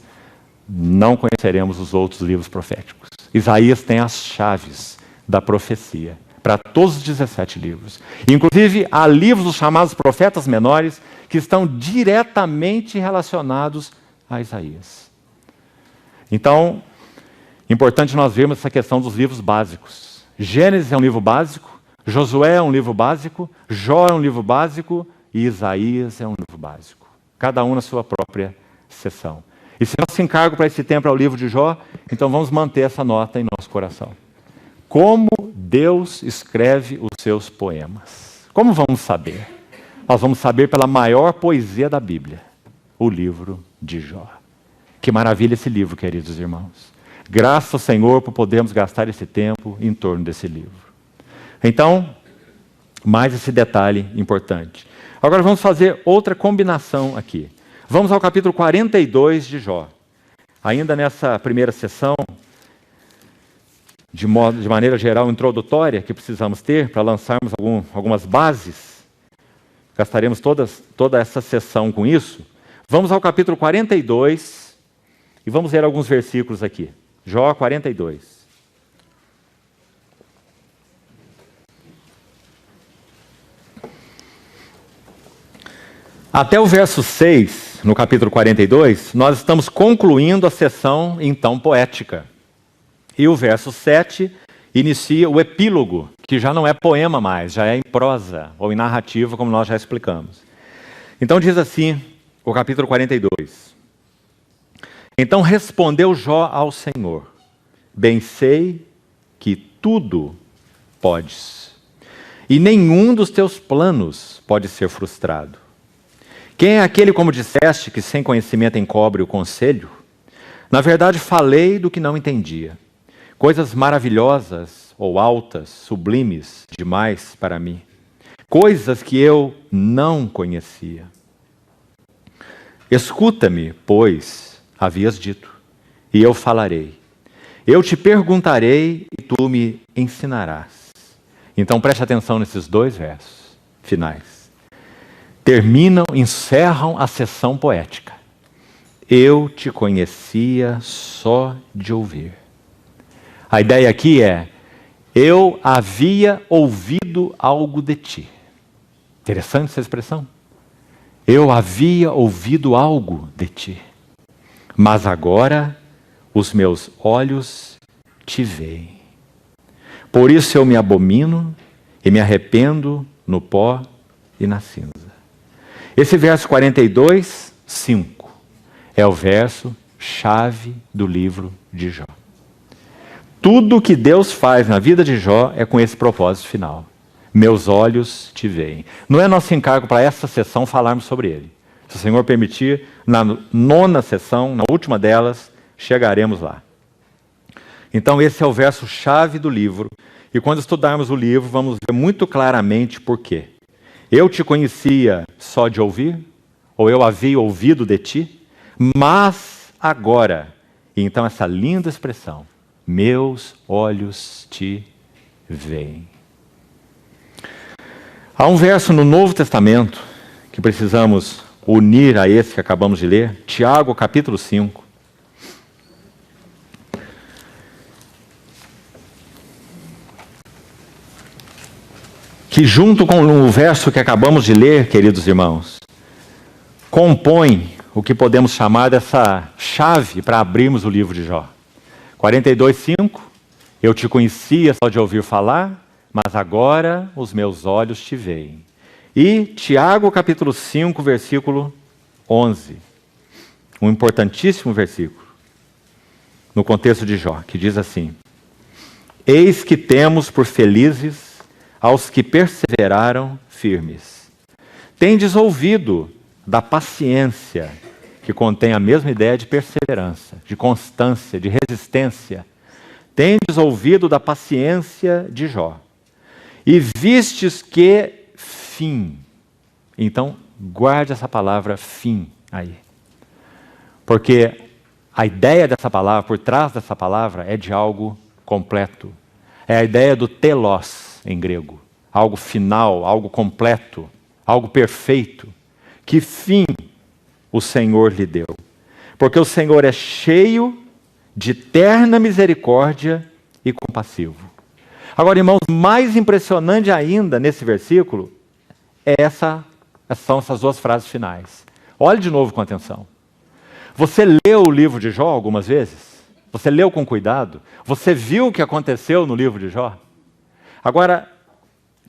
não conheceremos os outros livros proféticos. Isaías tem as chaves da profecia para todos os 17 livros. Inclusive, há livros dos chamados profetas menores que estão diretamente relacionados a Isaías. Então, importante nós vermos essa questão dos livros básicos. Gênesis é um livro básico, Josué é um livro básico, Jó é um livro básico e Isaías é um livro básico. Cada um na sua própria seção. E se nosso encargo para esse tempo é o livro de Jó, então vamos manter essa nota em nosso coração. Como Deus escreve os seus poemas? Como vamos saber? Nós vamos saber pela maior poesia da Bíblia, o livro de Jó. Que maravilha esse livro, queridos irmãos. Graças ao Senhor por podermos gastar esse tempo em torno desse livro. Então, mais esse detalhe importante. Agora vamos fazer outra combinação aqui. Vamos ao capítulo 42 de Jó. Ainda nessa primeira sessão, de maneira geral introdutória, que precisamos ter para lançarmos algumas bases, gastaremos toda essa sessão com isso. Vamos ao capítulo 42 e vamos ler alguns versículos aqui. Jó 42. Até o verso 6, no capítulo 42, nós estamos concluindo a sessão, então, poética. E o verso 7 inicia o epílogo, que já não é poema mais, já é em prosa, ou em narrativa, como nós já explicamos. Então diz assim, o capítulo 42. Então respondeu Jó ao Senhor: bem sei que tudo podes, e nenhum dos teus planos pode ser frustrado. Quem é aquele, como disseste, que sem conhecimento encobre o conselho? Na verdade, falei do que não entendia. Coisas maravilhosas ou altas, sublimes demais para mim. Coisas que eu não conhecia. Escuta-me, pois, havias dito, e eu falarei. Eu te perguntarei e tu me ensinarás. Então preste atenção nesses dois versos finais. Encerram a sessão poética. Eu te conhecia só de ouvir. A ideia aqui é, eu havia ouvido algo de ti. Interessante essa expressão. Eu havia ouvido algo de ti. Mas agora os meus olhos te veem. Por isso eu me abomino e me arrependo no pó e na cinza. Esse verso 42, 5, é o verso chave do livro de Jó. Tudo que Deus faz na vida de Jó é com esse propósito final. Meus olhos te veem. Não é nosso encargo para essa sessão falarmos sobre ele. Se o Senhor permitir, na 9ª sessão, na última delas, chegaremos lá. Então esse é o verso chave do livro. E quando estudarmos o livro, vamos ver muito claramente por quê. Eu te conhecia só de ouvir, ou eu havia ouvido de ti, mas agora, e então essa linda expressão, meus olhos te veem. Há um verso no Novo Testamento que precisamos unir a esse que acabamos de ler, Tiago, capítulo 5. Que junto com o verso que acabamos de ler, queridos irmãos, compõe o que podemos chamar dessa chave para abrirmos o livro de Jó. 42:5, eu te conhecia só de ouvir falar, mas agora os meus olhos te veem. E Tiago capítulo 5, versículo 11, um importantíssimo versículo, no contexto de Jó, que diz assim: eis que temos por felizes aos que perseveraram firmes. Tendes ouvido da paciência, que contém a mesma ideia de perseverança, de constância, de resistência. Tendes ouvido da paciência de Jó. E vistes que fim. Então, guarde essa palavra fim aí. Porque a ideia dessa palavra, por trás dessa palavra, é de algo completo. É a ideia do telos em grego. Algo final, algo completo, algo perfeito. Que fim o Senhor lhe deu? Porque o Senhor é cheio de terna misericórdia e compassivo. Agora, irmãos, mais impressionante ainda nesse versículo são essas duas frases finais. Olhe de novo com atenção. Você leu o livro de Jó algumas vezes? Você leu com cuidado? Você viu o que aconteceu no livro de Jó? Agora,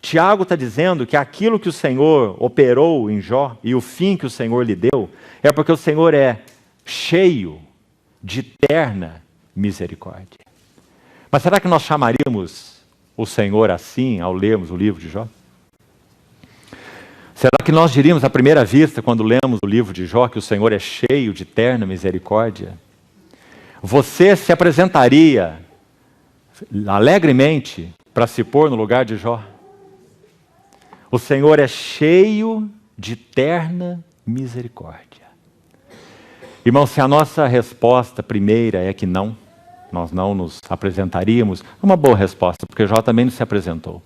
Tiago está dizendo que aquilo que o Senhor operou em Jó e o fim que o Senhor lhe deu é porque o Senhor é cheio de terna misericórdia. Mas será que nós chamaríamos o Senhor assim ao lermos o livro de Jó? Será que nós diríamos à primeira vista, quando lemos o livro de Jó, que o Senhor é cheio de terna misericórdia? Você se apresentaria alegremente para se pôr no lugar de Jó? O Senhor é cheio de terna misericórdia. Irmão, se a nossa resposta primeira é que não, nós não nos apresentaríamos, é uma boa resposta, porque Jó também não se apresentou.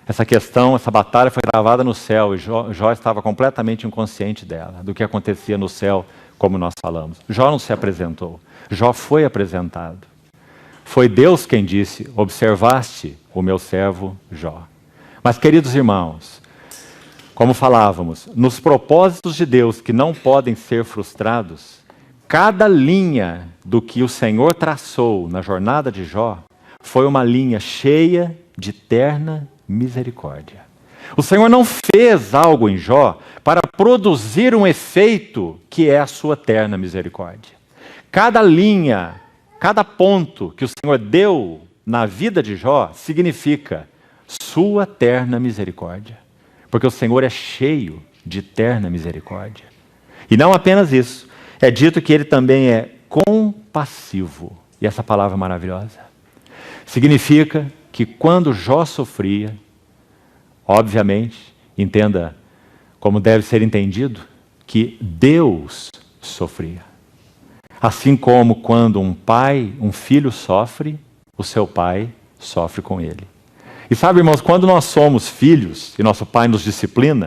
Essa questão, essa batalha foi travada no céu e Jó estava completamente inconsciente dela, do que acontecia no céu, como nós falamos. Jó não se apresentou, Jó foi apresentado. Foi Deus quem disse: observaste o meu servo Jó. Mas, queridos irmãos, como falávamos, nos propósitos de Deus que não podem ser frustrados, cada linha do que o Senhor traçou na jornada de Jó foi uma linha cheia de terna misericórdia. O Senhor não fez algo em Jó para produzir um efeito que é a sua terna misericórdia. Cada linha, cada ponto que o Senhor deu na vida de Jó significa sua terna misericórdia. Porque o Senhor é cheio de terna misericórdia. E não apenas isso, é dito que ele também é compassivo. E essa palavra é maravilhosa. Significa que quando Jó sofria, obviamente, entenda como deve ser entendido, que Deus sofria. Assim como quando um filho sofre, o seu pai sofre com ele. E sabe, irmãos, quando nós somos filhos e nosso pai nos disciplina,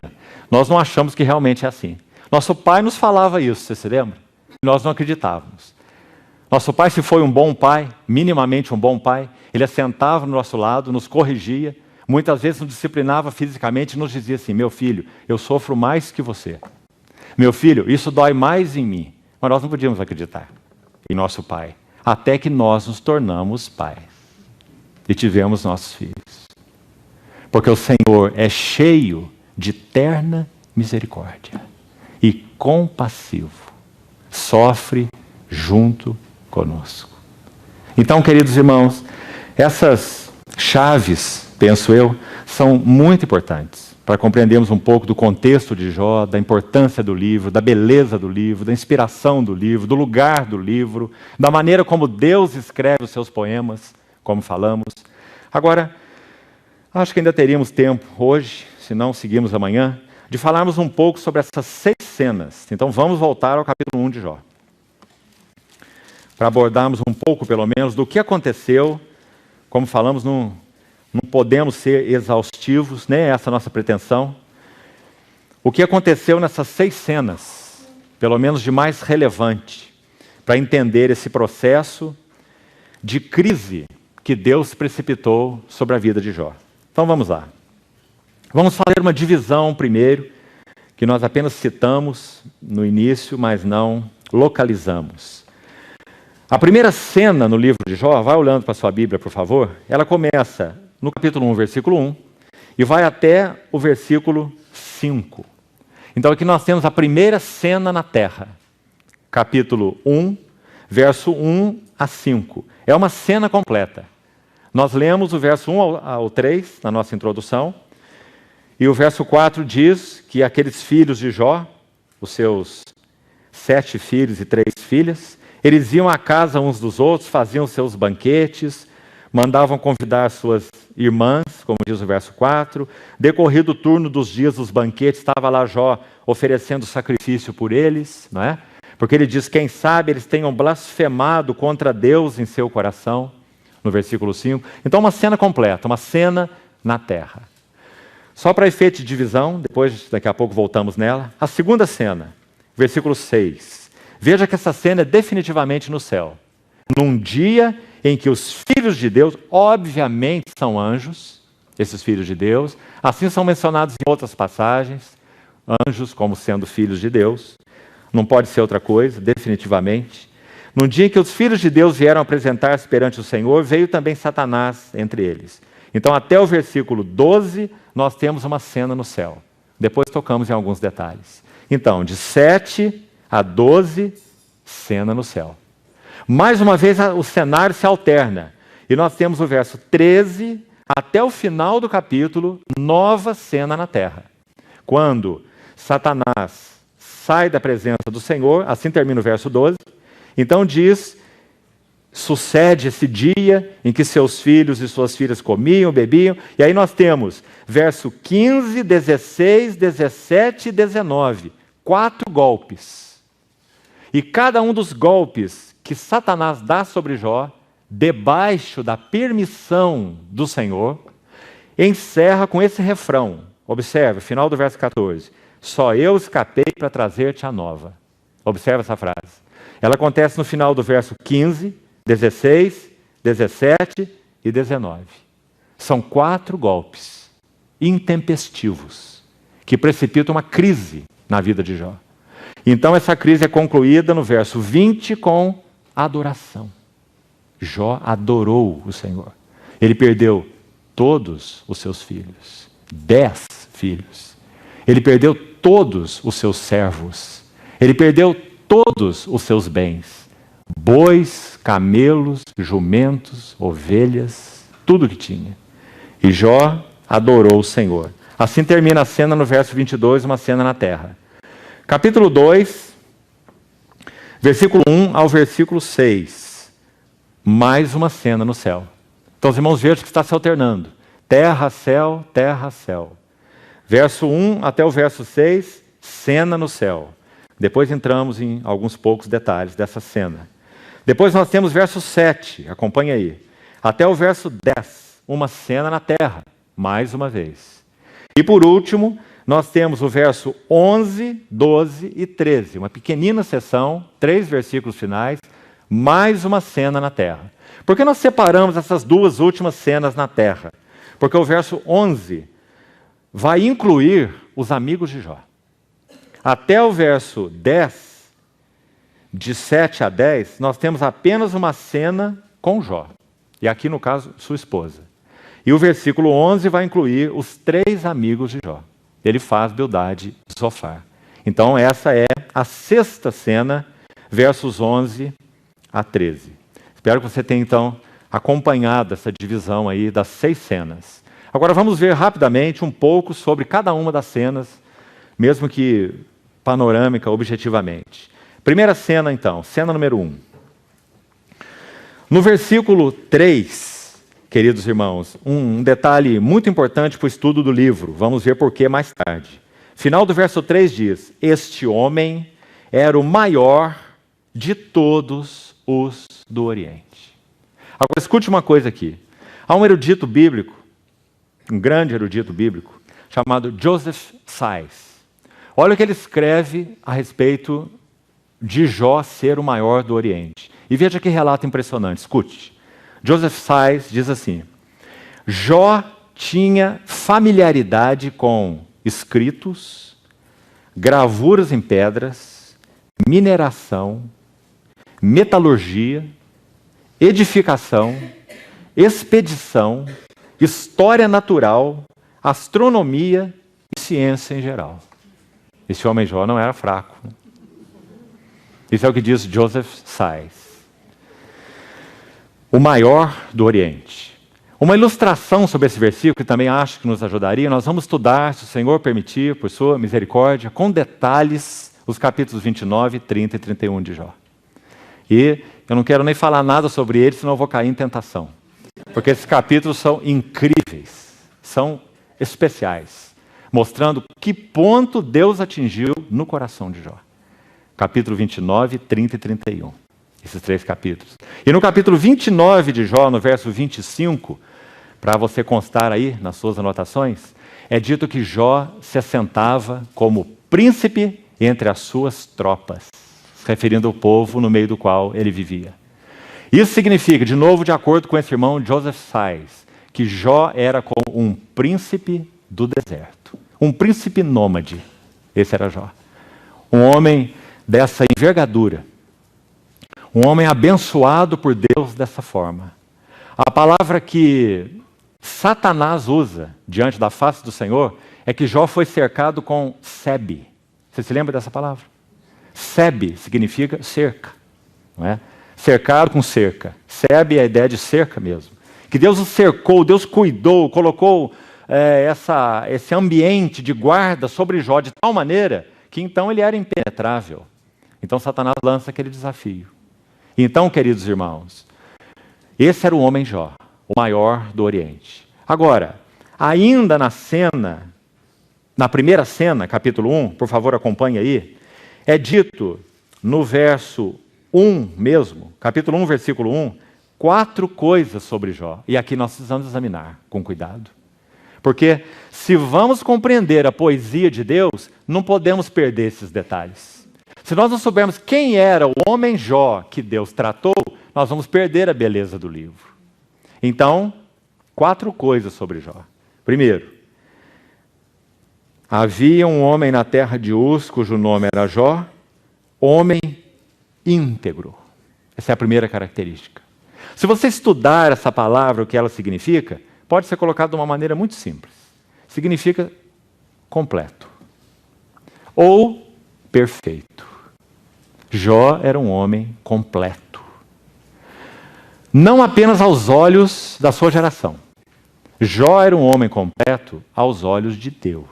nós não achamos que realmente é assim. Nosso pai nos falava isso, você se lembra? Nós não acreditávamos. Nosso pai, se foi um bom pai, minimamente um bom pai, ele assentava no nosso lado, nos corrigia, muitas vezes nos disciplinava fisicamente e nos dizia assim: meu filho, eu sofro mais que você. Meu filho, isso dói mais em mim. Mas nós não podíamos acreditar em nosso pai, até que nós nos tornamos pais e tivemos nossos filhos. Porque o Senhor é cheio de terna misericórdia e compassivo. Sofre junto conosco. Então, queridos irmãos, essas chaves, penso eu, são muito importantes para compreendermos um pouco do contexto de Jó, da importância do livro, da beleza do livro, da inspiração do livro, do lugar do livro, da maneira como Deus escreve os seus poemas, como falamos. Agora, acho que ainda teríamos tempo hoje, se não seguimos amanhã, de falarmos um pouco sobre essas 6 cenas. Então vamos voltar ao capítulo 1 de Jó. Para abordarmos um pouco, pelo menos, do que aconteceu. Como falamos, não podemos ser exaustivos, nem é essa a nossa pretensão. O que aconteceu nessas 6 cenas, pelo menos de mais relevante, para entender esse processo de crise que Deus precipitou sobre a vida de Jó. Então vamos lá. Vamos fazer uma divisão primeiro, que nós apenas citamos no início, mas não localizamos. A primeira cena no livro de Jó, vai olhando para a sua Bíblia, por favor, ela começa no capítulo 1, versículo 1, e vai até o versículo 5. Então aqui nós temos a primeira cena na terra, capítulo 1, verso 1 a 5. É uma cena completa. Nós lemos o verso 1 ao 3 na nossa introdução, e o verso 4 diz que aqueles filhos de Jó, os seus 7 filhos e 3 filhas, eles iam à casa uns dos outros, faziam seus banquetes, mandavam convidar suas irmãs, como diz o verso 4. Decorrido o turno dos dias dos banquetes, estava lá Jó oferecendo sacrifício por eles, não é? Porque ele diz, quem sabe eles tenham blasfemado contra Deus em seu coração, no versículo 5. Então uma cena completa, uma cena na terra. Só para efeito de divisão, depois daqui a pouco voltamos nela, a segunda cena, versículo 6. Veja que essa cena é definitivamente no céu. Num dia em que os filhos de Deus, obviamente são anjos, esses filhos de Deus, assim são mencionados em outras passagens, anjos como sendo filhos de Deus, não pode ser outra coisa, definitivamente. No dia em que os filhos de Deus vieram apresentar-se perante o Senhor, veio também Satanás entre eles. Então, até o versículo 12, nós temos uma cena no céu. Depois tocamos em alguns detalhes. Então, de 7 a 12, cena no céu. Mais uma vez, o cenário se alterna. E nós temos o verso 13, até o final do capítulo, nova cena na terra. Quando Satanás sai da presença do Senhor, assim termina o verso 12, então diz, sucede esse dia em que seus filhos e suas filhas comiam, bebiam, e aí nós temos verso 15, 16, 17 e 19, 4 golpes. E cada um dos golpes que Satanás dá sobre Jó, debaixo da permissão do Senhor, encerra com esse refrão. Observe, final do verso 14. Só eu escapei para trazer-te a nova. Observe essa frase. Ela acontece no final do verso 15, 16, 17 e 19. São 4 golpes intempestivos que precipitam uma crise na vida de Jó. Então essa crise é concluída no verso 20 com adoração. Jó adorou o Senhor. Ele perdeu todos os seus filhos, 10 filhos. Ele perdeu todos os seus servos. Ele perdeu todos os seus bens. Bois, camelos, jumentos, ovelhas, tudo que tinha. E Jó adorou o Senhor. Assim termina a cena no verso 22, uma cena na terra. Capítulo 2, versículo 1 ao versículo 6. Mais uma cena no céu. Então os irmãos vejam que está se alternando. Terra, céu, terra, céu. Verso 1 até o verso 6, cena no céu. Depois entramos em alguns poucos detalhes dessa cena. Depois nós temos verso 7, acompanha aí. Até o verso 10, uma cena na terra, mais uma vez. E por último, nós temos o verso 11, 12 e 13, uma pequenina seção, 3 versículos finais, mais uma cena na terra. Por que nós separamos essas duas últimas cenas na terra? Porque o verso 11 vai incluir os amigos de Jó. Até o verso 10, de 7 a 10, nós temos apenas uma cena com Jó. E aqui, no caso, sua esposa. E o versículo 11 vai incluir os 3 amigos de Jó. Ele faz Bildade e Zofar. Então, essa é a 6ª cena, versos 11 a 13. Espero que você tenha, então, acompanhado essa divisão aí das 6 cenas. Agora, vamos ver rapidamente um pouco sobre cada uma das cenas, mesmo que panorâmica, objetivamente. Primeira cena, então, cena número 1. No versículo 3, queridos irmãos, um detalhe muito importante para o estudo do livro. Vamos ver por que mais tarde. Final do verso 3 diz, este homem era o maior de todos os do Oriente. Agora, escute uma coisa aqui. Há um erudito bíblico, um grande erudito bíblico, chamado Joseph Sais. Olha o que ele escreve a respeito de Jó ser o maior do Oriente. E veja que relato impressionante, escute. Joseph Sais diz assim, Jó tinha familiaridade com escritos, gravuras em pedras, mineração, metalurgia, edificação, expedição, história natural, astronomia e ciência em geral. Esse homem Jó não era fraco. Isso é o que diz Joseph Sais. O maior do Oriente. Uma ilustração sobre esse versículo, que também acho que nos ajudaria, nós vamos estudar, se o Senhor permitir, por sua misericórdia, com detalhes, os capítulos 29, 30 e 31 de Jó. E eu não quero nem falar nada sobre eles, senão eu vou cair em tentação. Porque esses capítulos são incríveis, são especiais, mostrando que ponto Deus atingiu no coração de Jó. Capítulo 29, 30 e 31. Esses 3 capítulos. E no capítulo 29 de Jó, no verso 25, para você constar aí nas suas anotações, é dito que Jó se assentava como príncipe entre as suas tropas, se referindo ao povo no meio do qual ele vivia. Isso significa, de novo, de acordo com esse irmão Joseph Sais, que Jó era como um príncipe do deserto, um príncipe nômade. Esse era Jó. Um homem dessa envergadura, um homem abençoado por Deus dessa forma. A palavra que Satanás usa diante da face do Senhor é que Jó foi cercado com sebe. Você se lembra dessa palavra? Sebe significa cerca, não é? Cercado com cerca. Sebe é a ideia de cerca mesmo. Que Deus o cercou, Deus cuidou, colocou esse ambiente de guarda sobre Jó de tal maneira que então ele era impenetrável. Então Satanás lança aquele desafio. Então, queridos irmãos, esse era o homem Jó, o maior do Oriente. Agora, ainda na cena, na primeira cena, capítulo 1, por favor acompanhe aí, é dito no verso 1 mesmo, capítulo 1, versículo 1, 4 coisas sobre Jó. E aqui nós precisamos examinar com cuidado. Porque se vamos compreender a poesia de Deus, não podemos perder esses detalhes. Se nós não soubermos quem era o homem Jó que Deus tratou, nós vamos perder a beleza do livro. Então, 4 coisas sobre Jó. Primeiro, havia um homem na terra de Uz, cujo nome era Jó, homem íntegro. Essa é a primeira característica. Se você estudar essa palavra, o que ela significa, pode ser colocado de uma maneira muito simples. Significa completo. Ou perfeito. Jó era um homem completo. Não apenas aos olhos da sua geração. Jó era um homem completo aos olhos de Deus.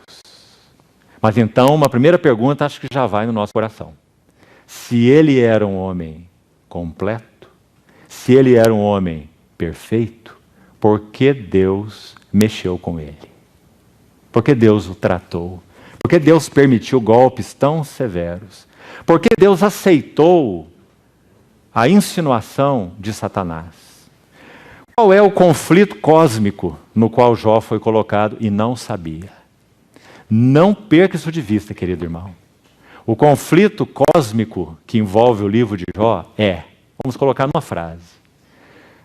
Mas então, uma primeira pergunta acho que já vai no nosso coração. Se ele era um homem completo, se ele era um homem perfeito, por que Deus mexeu com ele? Por que Deus o tratou? Por que Deus permitiu golpes tão severos? Por que Deus aceitou a insinuação de Satanás? Qual é o conflito cósmico no qual Jó foi colocado e não sabia? Não perca isso de vista, querido irmão. O conflito cósmico que envolve o livro de Jó vamos colocar numa frase: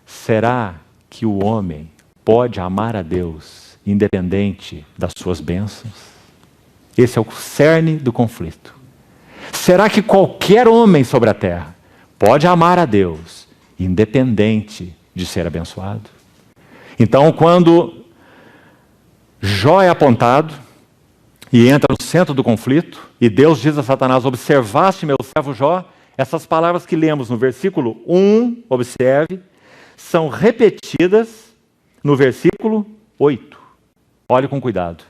será que o homem pode amar a Deus independente das suas bênçãos? Esse é o cerne do conflito. Será que qualquer homem sobre a terra pode amar a Deus independente de ser abençoado? Então, quando Jó é apontado e entra no centro do conflito, e Deus diz a Satanás: observaste meu servo Jó, essas palavras que lemos no versículo 1, observe, são repetidas no versículo 8. Olhe com cuidado.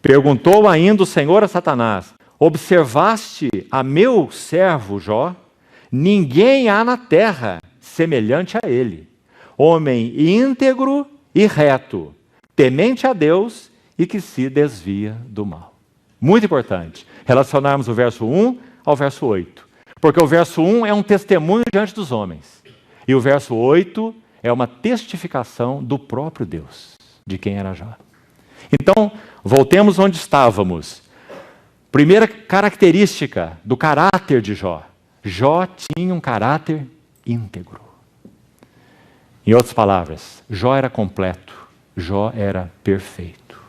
Perguntou ainda o Senhor a Satanás: observaste a meu servo Jó? Ninguém há na terra semelhante a ele, homem íntegro e reto, temente a Deus e que se desvia do mal. Muito importante relacionarmos o verso 1 ao verso 8, porque o verso 1 é um testemunho diante dos homens, e o verso 8 é uma testificação do próprio Deus, de quem era Jó. Então, voltemos onde estávamos. Primeira característica do caráter de Jó. Jó tinha um caráter íntegro. Em outras palavras, Jó era completo, Jó era perfeito.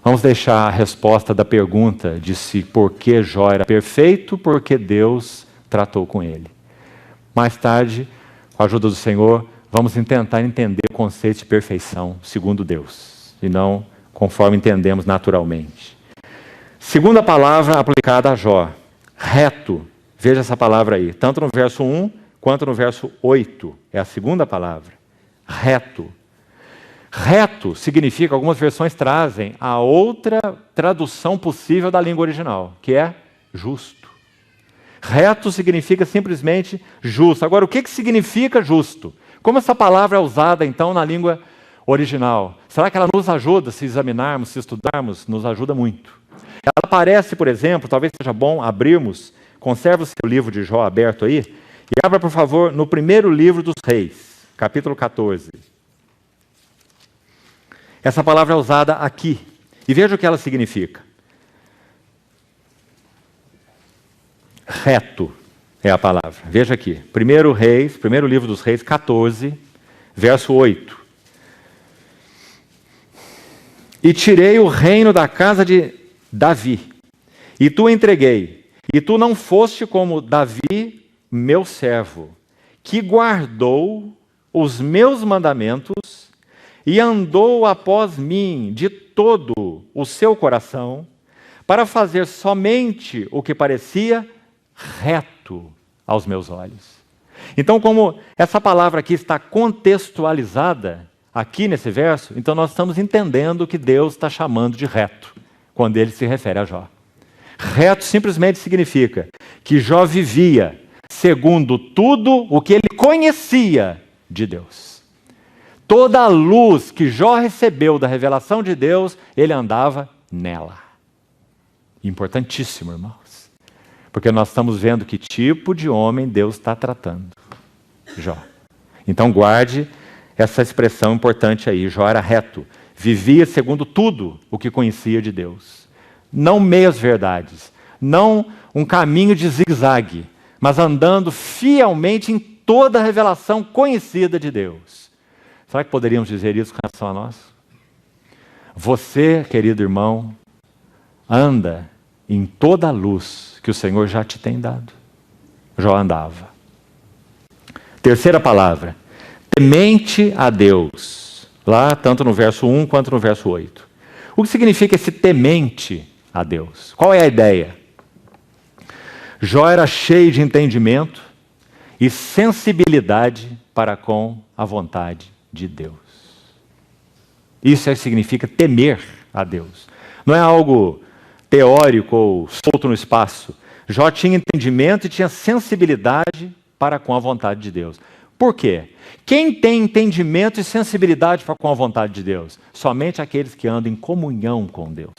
Vamos deixar a resposta da pergunta de se por que Jó era perfeito, porque Deus tratou com ele. Mais tarde, com a ajuda do Senhor, vamos tentar entender o conceito de perfeição segundo Deus, e não conforme entendemos naturalmente. Segunda palavra aplicada a Jó, reto. Veja essa palavra aí, tanto no verso 1 quanto no verso 8. É a segunda palavra, reto. Reto significa, algumas versões trazem a outra tradução possível da língua original, que é justo. Reto significa simplesmente justo. Agora, o que significa justo? Como essa palavra é usada, então, na língua original? Será que ela nos ajuda, se examinarmos, se estudarmos? Nos ajuda muito. Ela aparece, por exemplo, talvez seja bom abrirmos conserve o seu livro de Jó aberto aí e abra, por favor, no primeiro livro dos Reis, capítulo 14. Essa palavra é usada aqui. E veja o que ela significa. Reto é a palavra. Veja aqui. Primeiro livro dos Reis, 14, verso 8. E tirei o reino da casa de Davi, e tu entreguei, e tu não foste como Davi, meu servo, que guardou os meus mandamentos e andou após mim de todo o seu coração, para fazer somente o que parecia reto aos meus olhos. Então, como essa palavra aqui está contextualizada aqui nesse verso, então nós estamos entendendo o que Deus está chamando de reto, quando ele se refere a Jó. Reto simplesmente significa que Jó vivia segundo tudo o que ele conhecia de Deus. Toda a luz que Jó recebeu da revelação de Deus, ele andava nela. Importantíssimo, irmãos. Porque nós estamos vendo que tipo de homem Deus está tratando. Jó. Então guarde essa expressão importante aí. Jó era reto. Vivia segundo tudo o que conhecia de Deus. Não meias verdades. Não um caminho de zigue-zague. Mas andando fielmente em toda a revelação conhecida de Deus. Será que poderíamos dizer isso com relação a nós? Você, querido irmão, anda em toda a luz que o Senhor já te tem dado. Jó andava. Terceira palavra. Temente a Deus. Lá, tanto no verso 1 quanto no verso 8. O que significa esse temente a Deus? Qual é a ideia? Jó era cheio de entendimento e sensibilidade para com a vontade de Deus. Isso é que significa temer a Deus. Não é algo teórico ou solto no espaço. Jó tinha entendimento e tinha sensibilidade para com a vontade de Deus. Por quê? Quem tem entendimento e sensibilidade para com a vontade de Deus? Somente aqueles que andam em comunhão com Deus.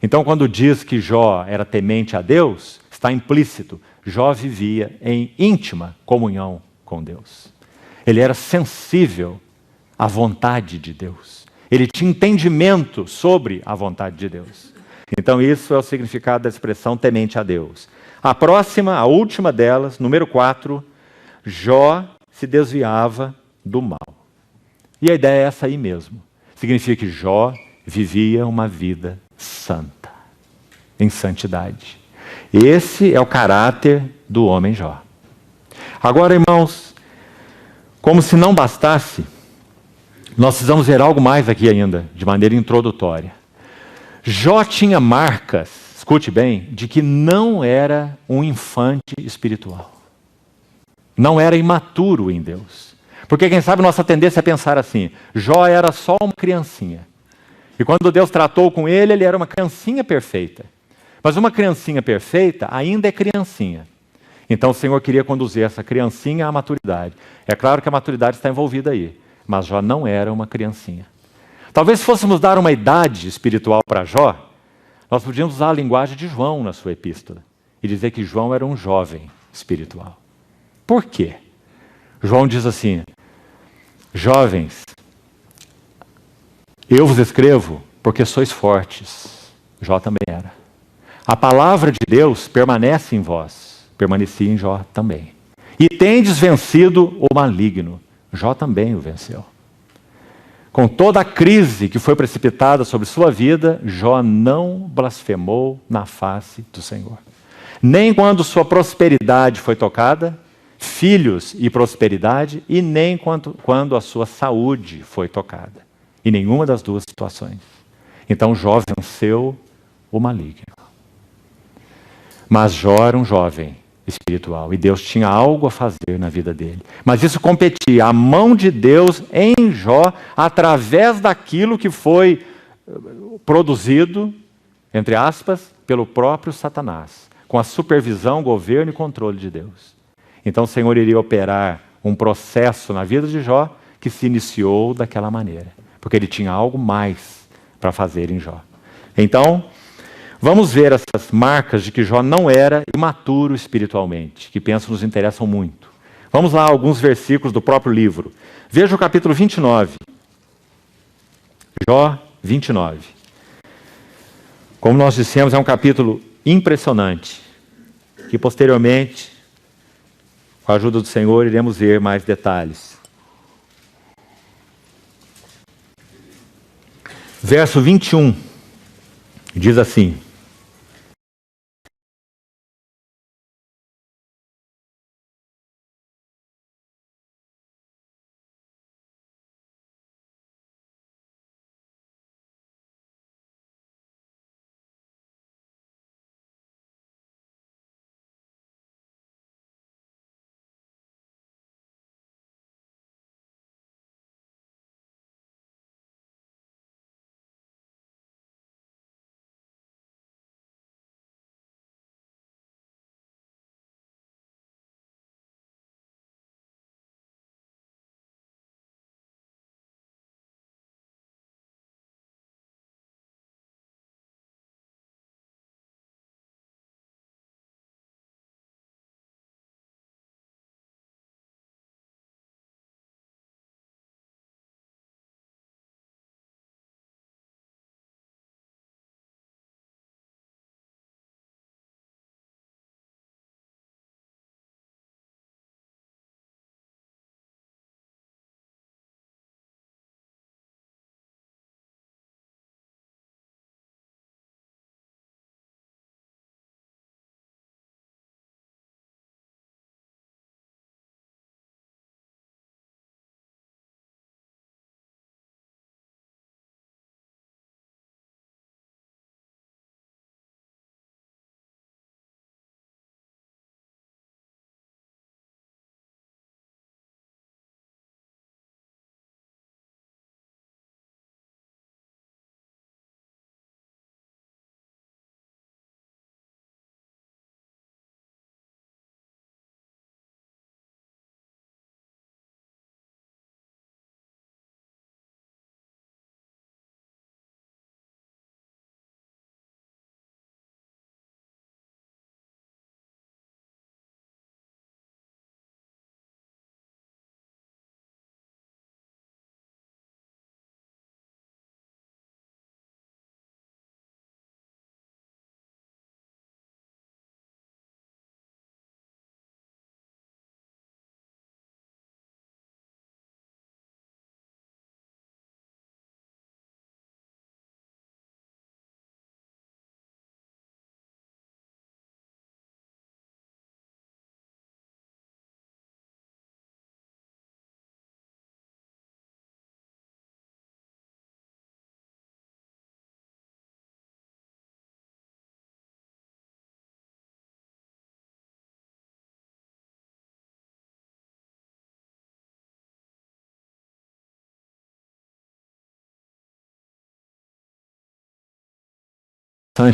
Então, quando diz que Jó era temente a Deus, está implícito. Jó vivia em íntima comunhão com Deus. Ele era sensível à vontade de Deus. Ele tinha entendimento sobre a vontade de Deus. Então, isso é o significado da expressão temente a Deus. A próxima, a última delas, número 4, Jó se desviava do mal. E a ideia é essa aí mesmo. Significa que Jó vivia uma vida santa, em santidade. Esse é o caráter do homem Jó. Agora, irmãos, como se não bastasse, nós precisamos ver algo mais aqui ainda, de maneira introdutória. Jó tinha marcas, escute bem, de que não era um infante espiritual. Não era imaturo em Deus. Porque quem sabe nossa tendência é pensar assim, Jó era só uma criancinha. E quando Deus tratou com ele, ele era uma criancinha perfeita. Mas uma criancinha perfeita ainda é criancinha. Então o Senhor queria conduzir essa criancinha à maturidade. É claro que a maturidade está envolvida aí, mas Jó não era uma criancinha. Talvez se fôssemos dar uma idade espiritual para Jó, nós podíamos usar a linguagem de João na sua epístola e dizer que João era um jovem espiritual. Por quê? João diz assim, jovens, eu vos escrevo porque sois fortes. Jó também era. A palavra de Deus permanece em vós, permanecia em Jó também. E tendes vencido o maligno. Jó também o venceu. Com toda a crise que foi precipitada sobre sua vida, Jó não blasfemou na face do Senhor. Nem quando sua prosperidade foi tocada, filhos e prosperidade, e nem quando a sua saúde foi tocada. Em nenhuma das duas situações. Então Jó venceu o maligno. Mas Jó era um jovem espiritual e Deus tinha algo a fazer na vida dele. Mas isso competia a mão de Deus em Jó através daquilo que foi produzido, entre aspas, pelo próprio Satanás, com a supervisão, governo e controle de Deus. Então o Senhor iria operar um processo na vida de Jó que se iniciou daquela maneira, porque ele tinha algo mais para fazer em Jó. Então, Vamos ver essas marcas de que Jó não era imaturo espiritualmente, que penso nos interessam muito. Vamos lá, alguns versículos do próprio livro. Veja o capítulo 29. Jó 29. Como nós dissemos, é um capítulo impressionante, que posteriormente, com a ajuda do Senhor, iremos ver mais detalhes. Verso 21, diz assim: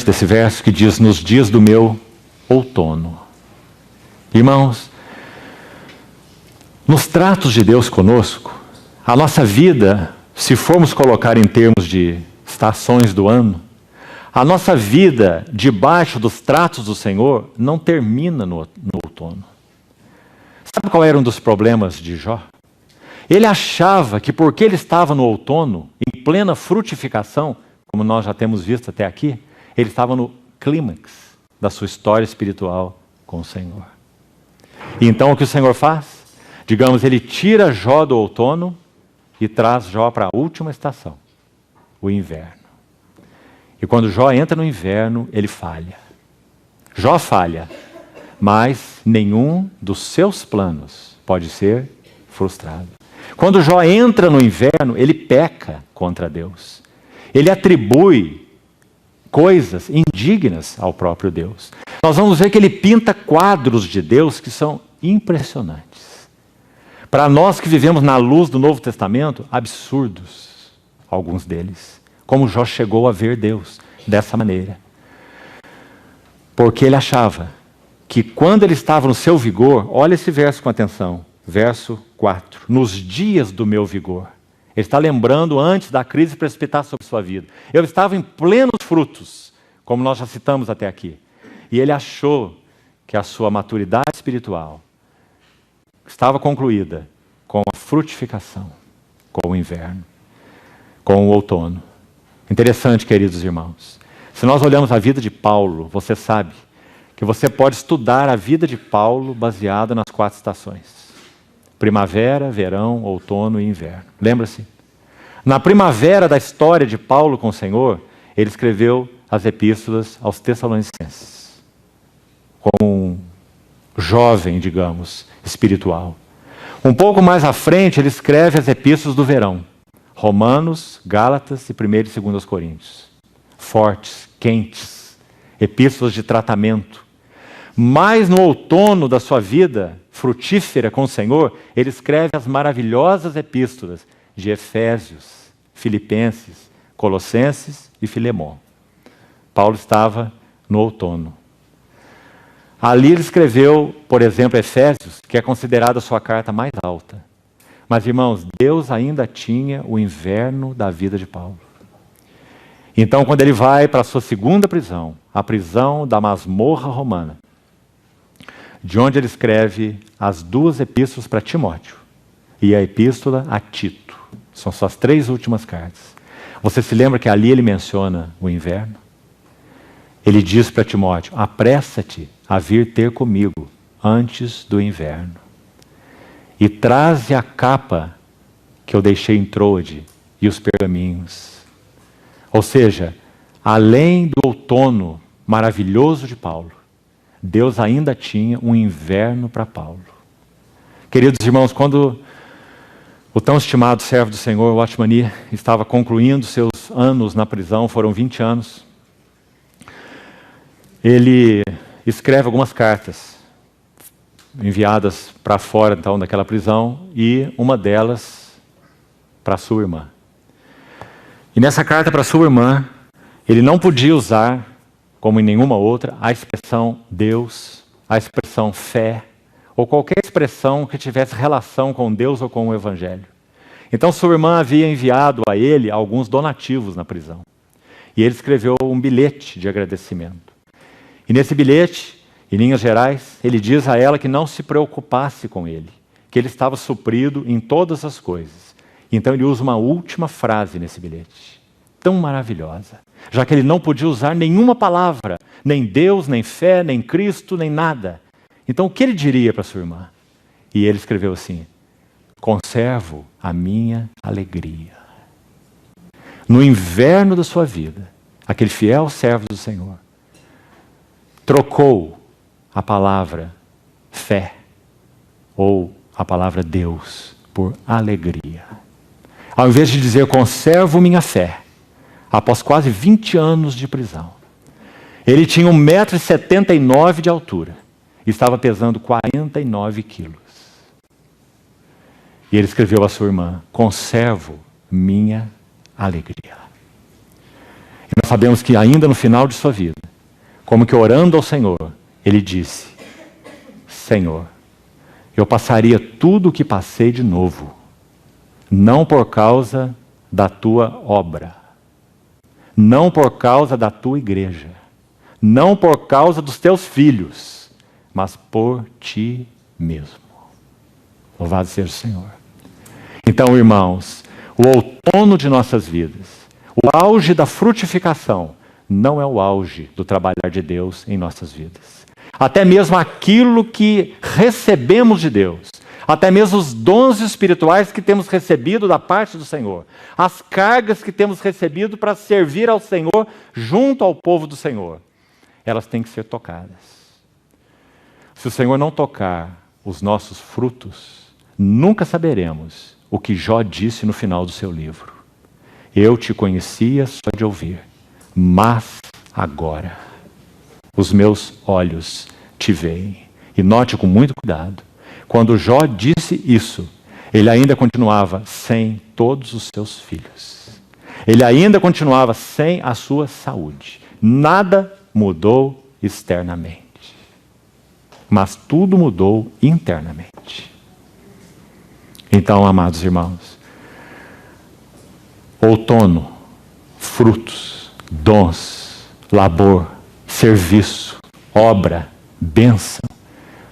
desse verso que diz: nos dias do meu outono. Irmãos, nos tratos de Deus conosco, a nossa vida, se formos colocar em termos de estações do ano, a nossa vida debaixo dos tratos do Senhor não termina no outono. Sabe qual era um dos problemas de Jó? Ele achava que porque ele estava no outono, em plena frutificação, como nós já temos visto até aqui, ele estava no clímax da sua história espiritual com o Senhor. E então o que o Senhor faz? Digamos, ele tira Jó do outono e traz Jó para a última estação, o inverno. E quando Jó entra no inverno, ele falha. Jó falha, mas nenhum dos seus planos pode ser frustrado. Quando Jó entra no inverno, ele peca contra Deus. Ele atribui coisas indignas ao próprio Deus. Nós vamos ver que ele pinta quadros de Deus que são impressionantes. Para nós que vivemos na luz do Novo Testamento, absurdos, alguns deles. Como Jó chegou a ver Deus dessa maneira. Porque ele achava que quando ele estava no seu vigor, olha esse verso com atenção, verso 4, nos dias do meu vigor. Ele está lembrando antes da crise precipitar sobre sua vida. Eu estava em plenos frutos, como nós já citamos até aqui. E ele achou que a sua maturidade espiritual estava concluída com a frutificação, com o inverno, com o outono. Interessante, queridos irmãos. Se nós olhamos a vida de Paulo, você sabe que você pode estudar a vida de Paulo baseada nas 4 estações: primavera, verão, outono e inverno. Lembra-se? Na primavera da história de Paulo com o Senhor, ele escreveu as epístolas aos Tessalonicenses, como um jovem, digamos, espiritual. Um pouco mais à frente, ele escreve as epístolas do verão: Romanos, Gálatas e 1 e 2 Coríntios. Fortes, quentes, epístolas de tratamento. Mas no outono da sua vida frutífera com o Senhor, ele escreve as maravilhosas epístolas de Efésios, Filipenses, Colossenses e Filemão. Paulo estava no outono. Ali ele escreveu, por exemplo, Efésios, que é considerada a sua carta mais alta. Mas, irmãos, Deus ainda tinha o inverno da vida de Paulo. Então, quando ele vai para a sua segunda prisão, a prisão da masmorra romana, de onde ele escreve as 2 epístolas para Timóteo e a epístola a Tito. São suas 3 últimas cartas. Você se lembra que ali ele menciona o inverno? Ele diz para Timóteo: apressa-te a vir ter comigo antes do inverno. E traze a capa que eu deixei em Troade e os pergaminhos. Ou seja, além do outono maravilhoso de Paulo, Deus ainda tinha um inverno para Paulo. Queridos irmãos, quando o tão estimado servo do Senhor, Watchman Nee, estava concluindo seus anos na prisão, foram 20 anos, ele escreve algumas cartas enviadas para fora então daquela prisão, e uma delas para sua irmã. E nessa carta para sua irmã, ele não podia usar, como em nenhuma outra, a expressão Deus, a expressão fé, ou qualquer expressão que tivesse relação com Deus ou com o Evangelho. Então sua irmã havia enviado a ele alguns donativos na prisão. E ele escreveu um bilhete de agradecimento. E nesse bilhete, em linhas gerais, ele diz a ela que não se preocupasse com ele, que ele estava suprido em todas as coisas. Então ele usa uma última frase nesse bilhete, tão maravilhosa, já que ele não podia usar nenhuma palavra, nem Deus, nem fé, nem Cristo, nem nada. Então o que ele diria para sua irmã? E ele escreveu assim: conservo a minha alegria. No inverno da sua vida, aquele fiel servo do Senhor trocou a palavra fé ou a palavra Deus por alegria. Ao invés de dizer conservo minha fé, após quase 20 anos de prisão, ele tinha 1,79 m de altura e estava pesando 49 quilos. E ele escreveu à sua irmã: conservo minha alegria. E nós sabemos que ainda no final de sua vida, como que orando ao Senhor, ele disse: Senhor, eu passaria tudo o que passei de novo, não por causa da tua obra, não por causa da tua igreja, não por causa dos teus filhos, mas por ti mesmo. Louvado seja o Senhor. Então, irmãos, o outono de nossas vidas, o auge da frutificação, não é o auge do trabalhar de Deus em nossas vidas. Até mesmo aquilo que recebemos de Deus, até mesmo os dons espirituais que temos recebido da parte do Senhor, as cargas que temos recebido para servir ao Senhor junto ao povo do Senhor, elas têm que ser tocadas. Se o Senhor não tocar os nossos frutos, nunca saberemos o que Jó disse no final do seu livro: eu te conhecia só de ouvir, mas agora os meus olhos te veem. E note com muito cuidado, quando Jó disse isso, ele ainda continuava sem todos os seus filhos. Ele ainda continuava sem a sua saúde. Nada mudou externamente, mas tudo mudou internamente. Então, amados irmãos, outono, frutos, dons, labor, serviço, obra, bênção.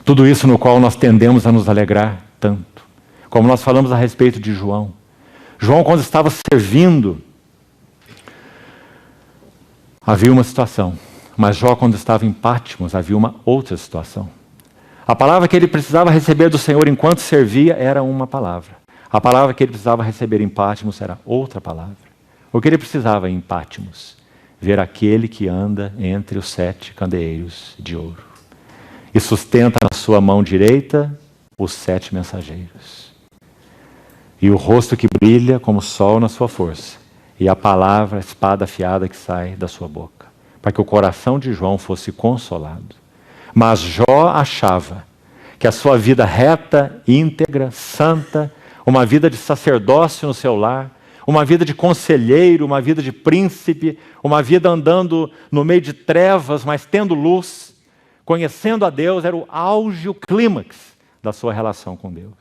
Tudo isso no qual nós tendemos a nos alegrar tanto. Como nós falamos a respeito de João. João, quando estava servindo, havia uma situação. Mas Jó, quando estava em Patmos, havia uma outra situação. A palavra que ele precisava receber do Senhor enquanto servia era uma palavra. A palavra que ele precisava receber em Patmos era outra palavra. O que ele precisava em Patmos? Ver aquele que anda entre os 7 candeeiros de ouro e sustenta na sua mão direita os 7 mensageiros. E o rosto que brilha como o sol na sua força, e a palavra, a espada afiada que sai da sua boca, para que o coração de João fosse consolado. Mas Jó achava que a sua vida reta, íntegra, santa, uma vida de sacerdócio no seu lar, uma vida de conselheiro, uma vida de príncipe, uma vida andando no meio de trevas, mas tendo luz, conhecendo a Deus, era o auge, o clímax da sua relação com Deus.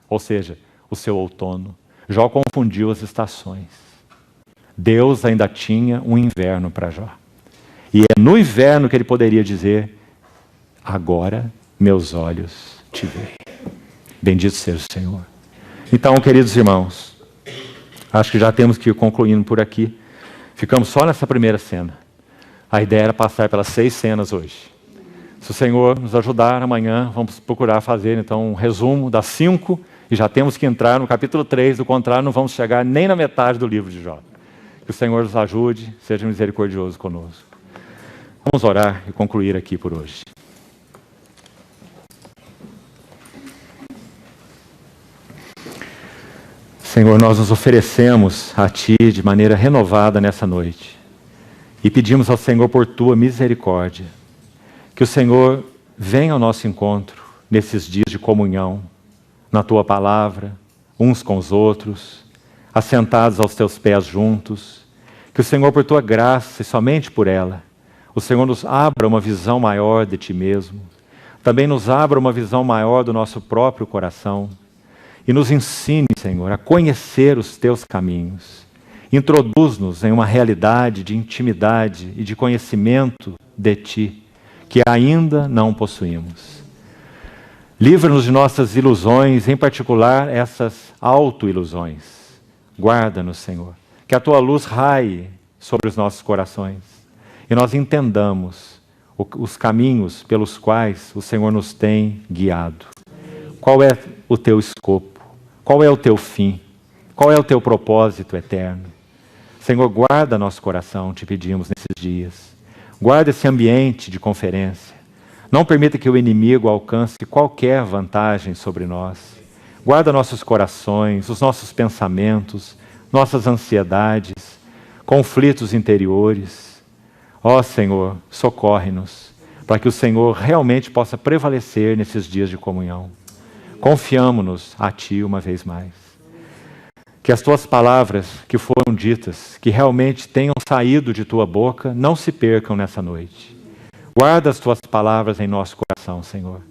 Ou seja, o seu outono. Jó confundiu as estações. Deus ainda tinha um inverno para Jó. E é no inverno que ele poderia dizer: agora meus olhos te veem. Bendito seja o Senhor. Então, queridos irmãos, acho que já temos que ir concluindo por aqui. Ficamos só nessa primeira cena. A ideia era passar pelas 6 cenas hoje. Se o Senhor nos ajudar, amanhã vamos procurar fazer então um resumo das 5 e já temos que entrar no capítulo 3, do contrário não vamos chegar nem na metade do livro de Jó. Que o Senhor nos ajude, seja misericordioso conosco. Vamos orar e concluir aqui por hoje. Senhor, nós nos oferecemos a Ti de maneira renovada nessa noite e pedimos ao Senhor por Tua misericórdia, que o Senhor venha ao nosso encontro nesses dias de comunhão, na Tua palavra, uns com os outros, assentados aos Teus pés juntos, que o Senhor, por Tua graça e somente por ela, o Senhor nos abra uma visão maior de Ti mesmo, também nos abra uma visão maior do nosso próprio coração, e nos ensine, Senhor, a conhecer os Teus caminhos. Introduz-nos em uma realidade de intimidade e de conhecimento de Ti, que ainda não possuímos. Livra-nos de nossas ilusões, em particular essas auto-ilusões. Guarda-nos, Senhor, que a Tua luz raie sobre os nossos corações e nós entendamos os caminhos pelos quais o Senhor nos tem guiado. Qual é o Teu escopo? Qual é o Teu fim? Qual é o Teu propósito eterno? Senhor, guarda nosso coração, te pedimos nesses dias. Guarda esse ambiente de conferência. Não permita que o inimigo alcance qualquer vantagem sobre nós. Guarda nossos corações, os nossos pensamentos, nossas ansiedades, conflitos interiores. Ó Senhor, socorre-nos, para que o Senhor realmente possa prevalecer nesses dias de comunhão. Confiamo-nos a Ti uma vez mais. Que as Tuas palavras que foram ditas, que realmente tenham saído de Tua boca, não se percam nessa noite. Guarda as Tuas palavras em nosso coração, Senhor.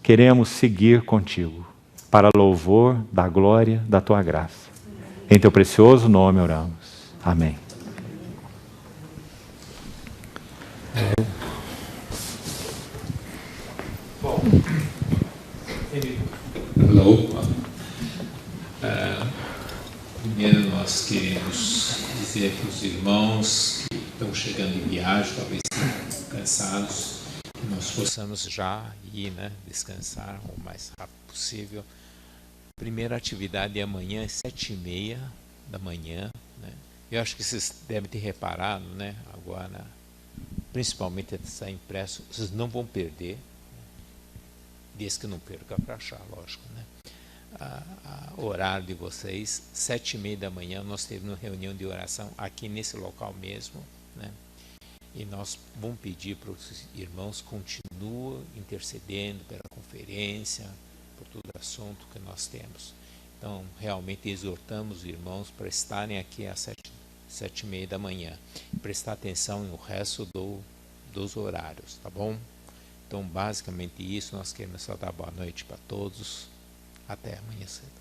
Queremos seguir contigo, para louvor da glória da Tua graça. Em Teu precioso nome oramos. Amém. Bom, Hello. Primeiro nós queremos dizer para os irmãos que estão chegando em viagem, talvez estejam cansados, que nós possamos já ir, descansar o mais rápido possível. Primeira atividade é amanhã, às 7h30 da manhã. Eu acho que vocês devem ter reparado, agora, principalmente está impresso, vocês não vão perder. Desde que não perca para achar, lógico, o horário de vocês, 7h30 da manhã, nós temos uma reunião de oração aqui nesse local mesmo, e nós vamos pedir para os irmãos continuem intercedendo pela conferência, por todo assunto que nós temos. Então, realmente exortamos os irmãos para estarem aqui às 7h30 da manhã, prestar atenção no resto dos horários, tá bom? Então, basicamente isso, nós queremos só dar boa noite para todos. Até amanhã cedo.